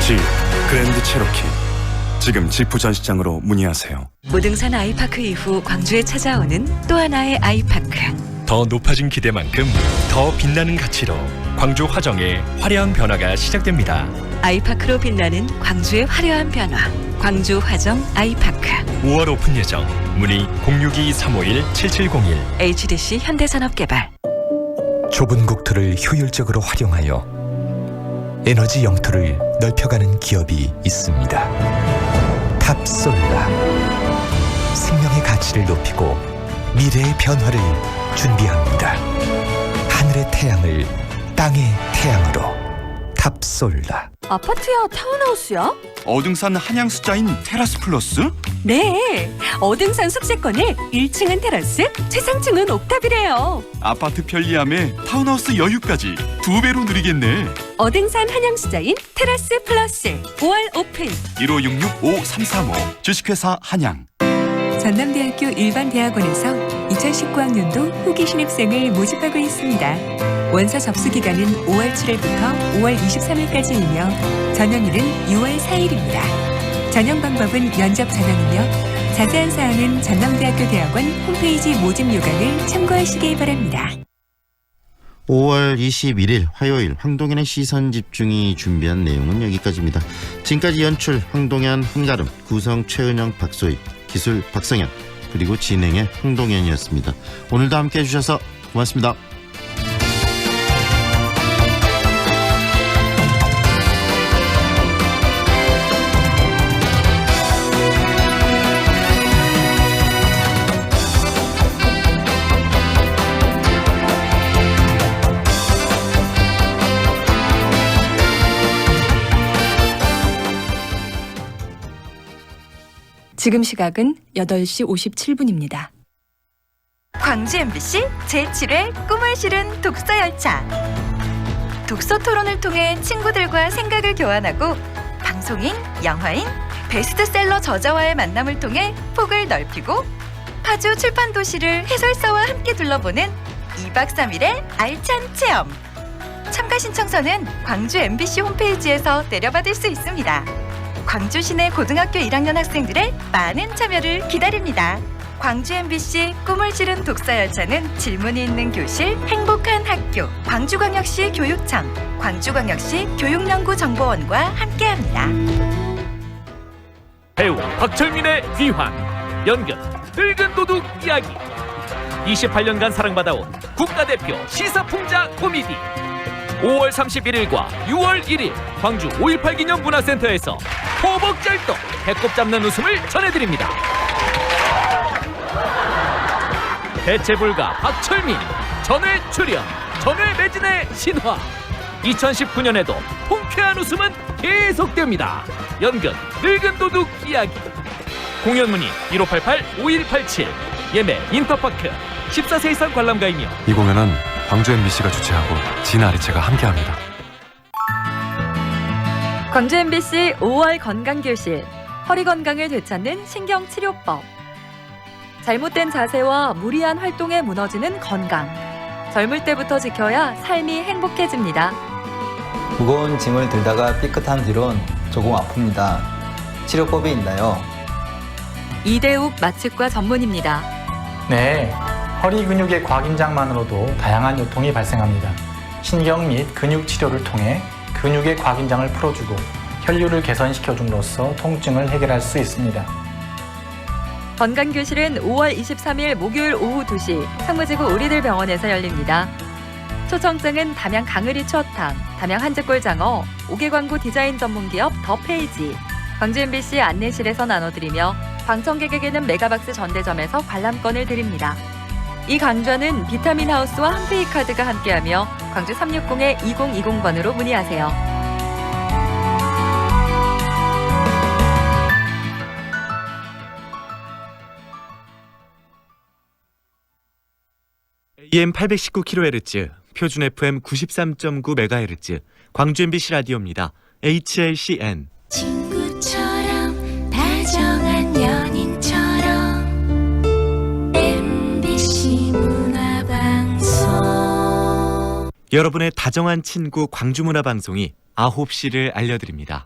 Speaker 18: 집 그랜드 체로키. 지금 지프 전시장으로 문의하세요.
Speaker 12: 무등산 아이파크 이후 광주에 찾아오는 또 하나의 아이파크.
Speaker 17: 더 높아진 기대만큼 더 빛나는 가치로 광주 화정의 화려한 변화가 시작됩니다.
Speaker 12: 아이파크로 빛나는 광주의 화려한 변화. 광주 화정 아이파크.
Speaker 17: 5월 오픈 예정. 문의 062-351-7701.
Speaker 12: HDC 현대산업개발.
Speaker 19: 좁은 국토를 효율적으로 활용하여 에너지 영토를 넓혀가는 기업이 있습니다. 탑솔라. 생명의 가치를 높이고 미래의 변화를 준비합니다. 하늘의 태양을 땅의 태양으로. 탑솔라.
Speaker 16: 아파트야, 타운하우스야?
Speaker 24: 어등산 한양 숫자인 테라스 플러스?
Speaker 16: 네, 어등산 숙제권을 1층은 테라스, 최상층은 옥탑이래요.
Speaker 24: 아파트 편리함에 타운하우스 여유까지 2배로 누리겠네.
Speaker 16: 어등산 한양수자인 테라스 플러스 5월 오픈.
Speaker 24: 1566-5335 주식회사 한양.
Speaker 23: 전남대학교 일반대학원에서 2019학년도 후기 신입생을 모집하고 있습니다. 원서 접수 기간은 5월 7일부터 5월 23일까지이며 전형일은 6월 4일입니다. 전형 방법은 면접 전형이며 자세한 사항은 전남대학교 대학원 홈페이지 모집 요강을 참고하시기 바랍니다.
Speaker 15: 5월 21일 화요일 황동현의 시선집중이 준비한 내용은 여기까지입니다. 지금까지 연출 황동현, 한가름, 구성 최은영, 박소희, 기술 박성현, 그리고 진행의 황동현이었습니다. 오늘도 함께해 주셔서 고맙습니다.
Speaker 23: 지금 시각은 8시 57분입니다.
Speaker 8: 광주 MBC 제7회 꿈을 실은 독서열차. 독서 토론을 통해 친구들과 생각을 교환하고 방송인, 영화인, 베스트셀러 저자와의 만남을 통해 폭을 넓히고 파주 출판 도시를 해설사와 함께 둘러보는 2박 3일의 알찬 체험. 참가 신청서는 광주 MBC 홈페이지에서 내려받을 수 있습니다. 광주 시내 고등학교 1학년 학생들의 많은 참여를 기다립니다. 광주 MBC 꿈을 실은 독서열차는 질문이 있는 교실, 행복한 학교, 광주광역시 교육청, 광주광역시 교육연구정보원과 함께합니다.
Speaker 11: 배우 박철민의 귀환, 연극 늙은 도둑 이야기. 28년간 사랑받아온 국가대표 시사풍자 코미디. 5월 31일과 6월 1일 광주 5.18 기념 문화센터에서 호복절도 배꼽 잡는 웃음을 전해드립니다. 대체불가 박철민, 전회 출연, 전회 매진의 신화. 2019년에도 통쾌한 웃음은 계속됩니다. 연극 늙은 도둑 이야기. 공연 문의 1588-5187. 예매 인터파크. 14세 이상 관람가이며.
Speaker 13: 이 공연은 광주 MBC가 주최하고 진아리체가 함께합니다.
Speaker 14: 광주 MBC 5월 건강교실. 허리 건강을 되찾는 신경치료법. 잘못된 자세와 무리한 활동에 무너지는 건강. 젊을 때부터 지켜야 삶이 행복해집니다.
Speaker 25: 무거운 짐을 들다가 삐끗한 뒤론 조금 아픕니다. 치료법이 있나요?
Speaker 14: 이대욱 마취과 전문입니다.
Speaker 26: 네, 허리 근육의 과긴장만으로도 다양한 요통이 발생합니다. 신경 및 근육 치료를 통해 근육의 과긴장을 풀어주고 혈류를 개선시켜줌으로써 통증을 해결할 수 있습니다.
Speaker 14: 건강교실은 5월 23일 목요일 오후 2시 상무지구 우리들병원에서 열립니다. 초청장은 담양 강의리 추어탕, 담양 한제골장어, 5개 광고 디자인 전문기업 더페이지, 광주 MBC 안내실에서 나눠드리며 방청객에게는 메가박스 전대점에서 관람권을 드립니다. 이 강좌는 비타민 하우스와 한페이 카드가 함께하며 광주 360-2020번으로 문의하세요.
Speaker 1: AM 819kHz, 표준 FM 93.9MHz, 광주 MBC 라디오입니다. HLCN.
Speaker 3: 친구처럼 다정한 연인처럼 MBC 문화방송.
Speaker 1: 여러분의 다정한 친구 광주문화방송이 9시를 알려드립니다.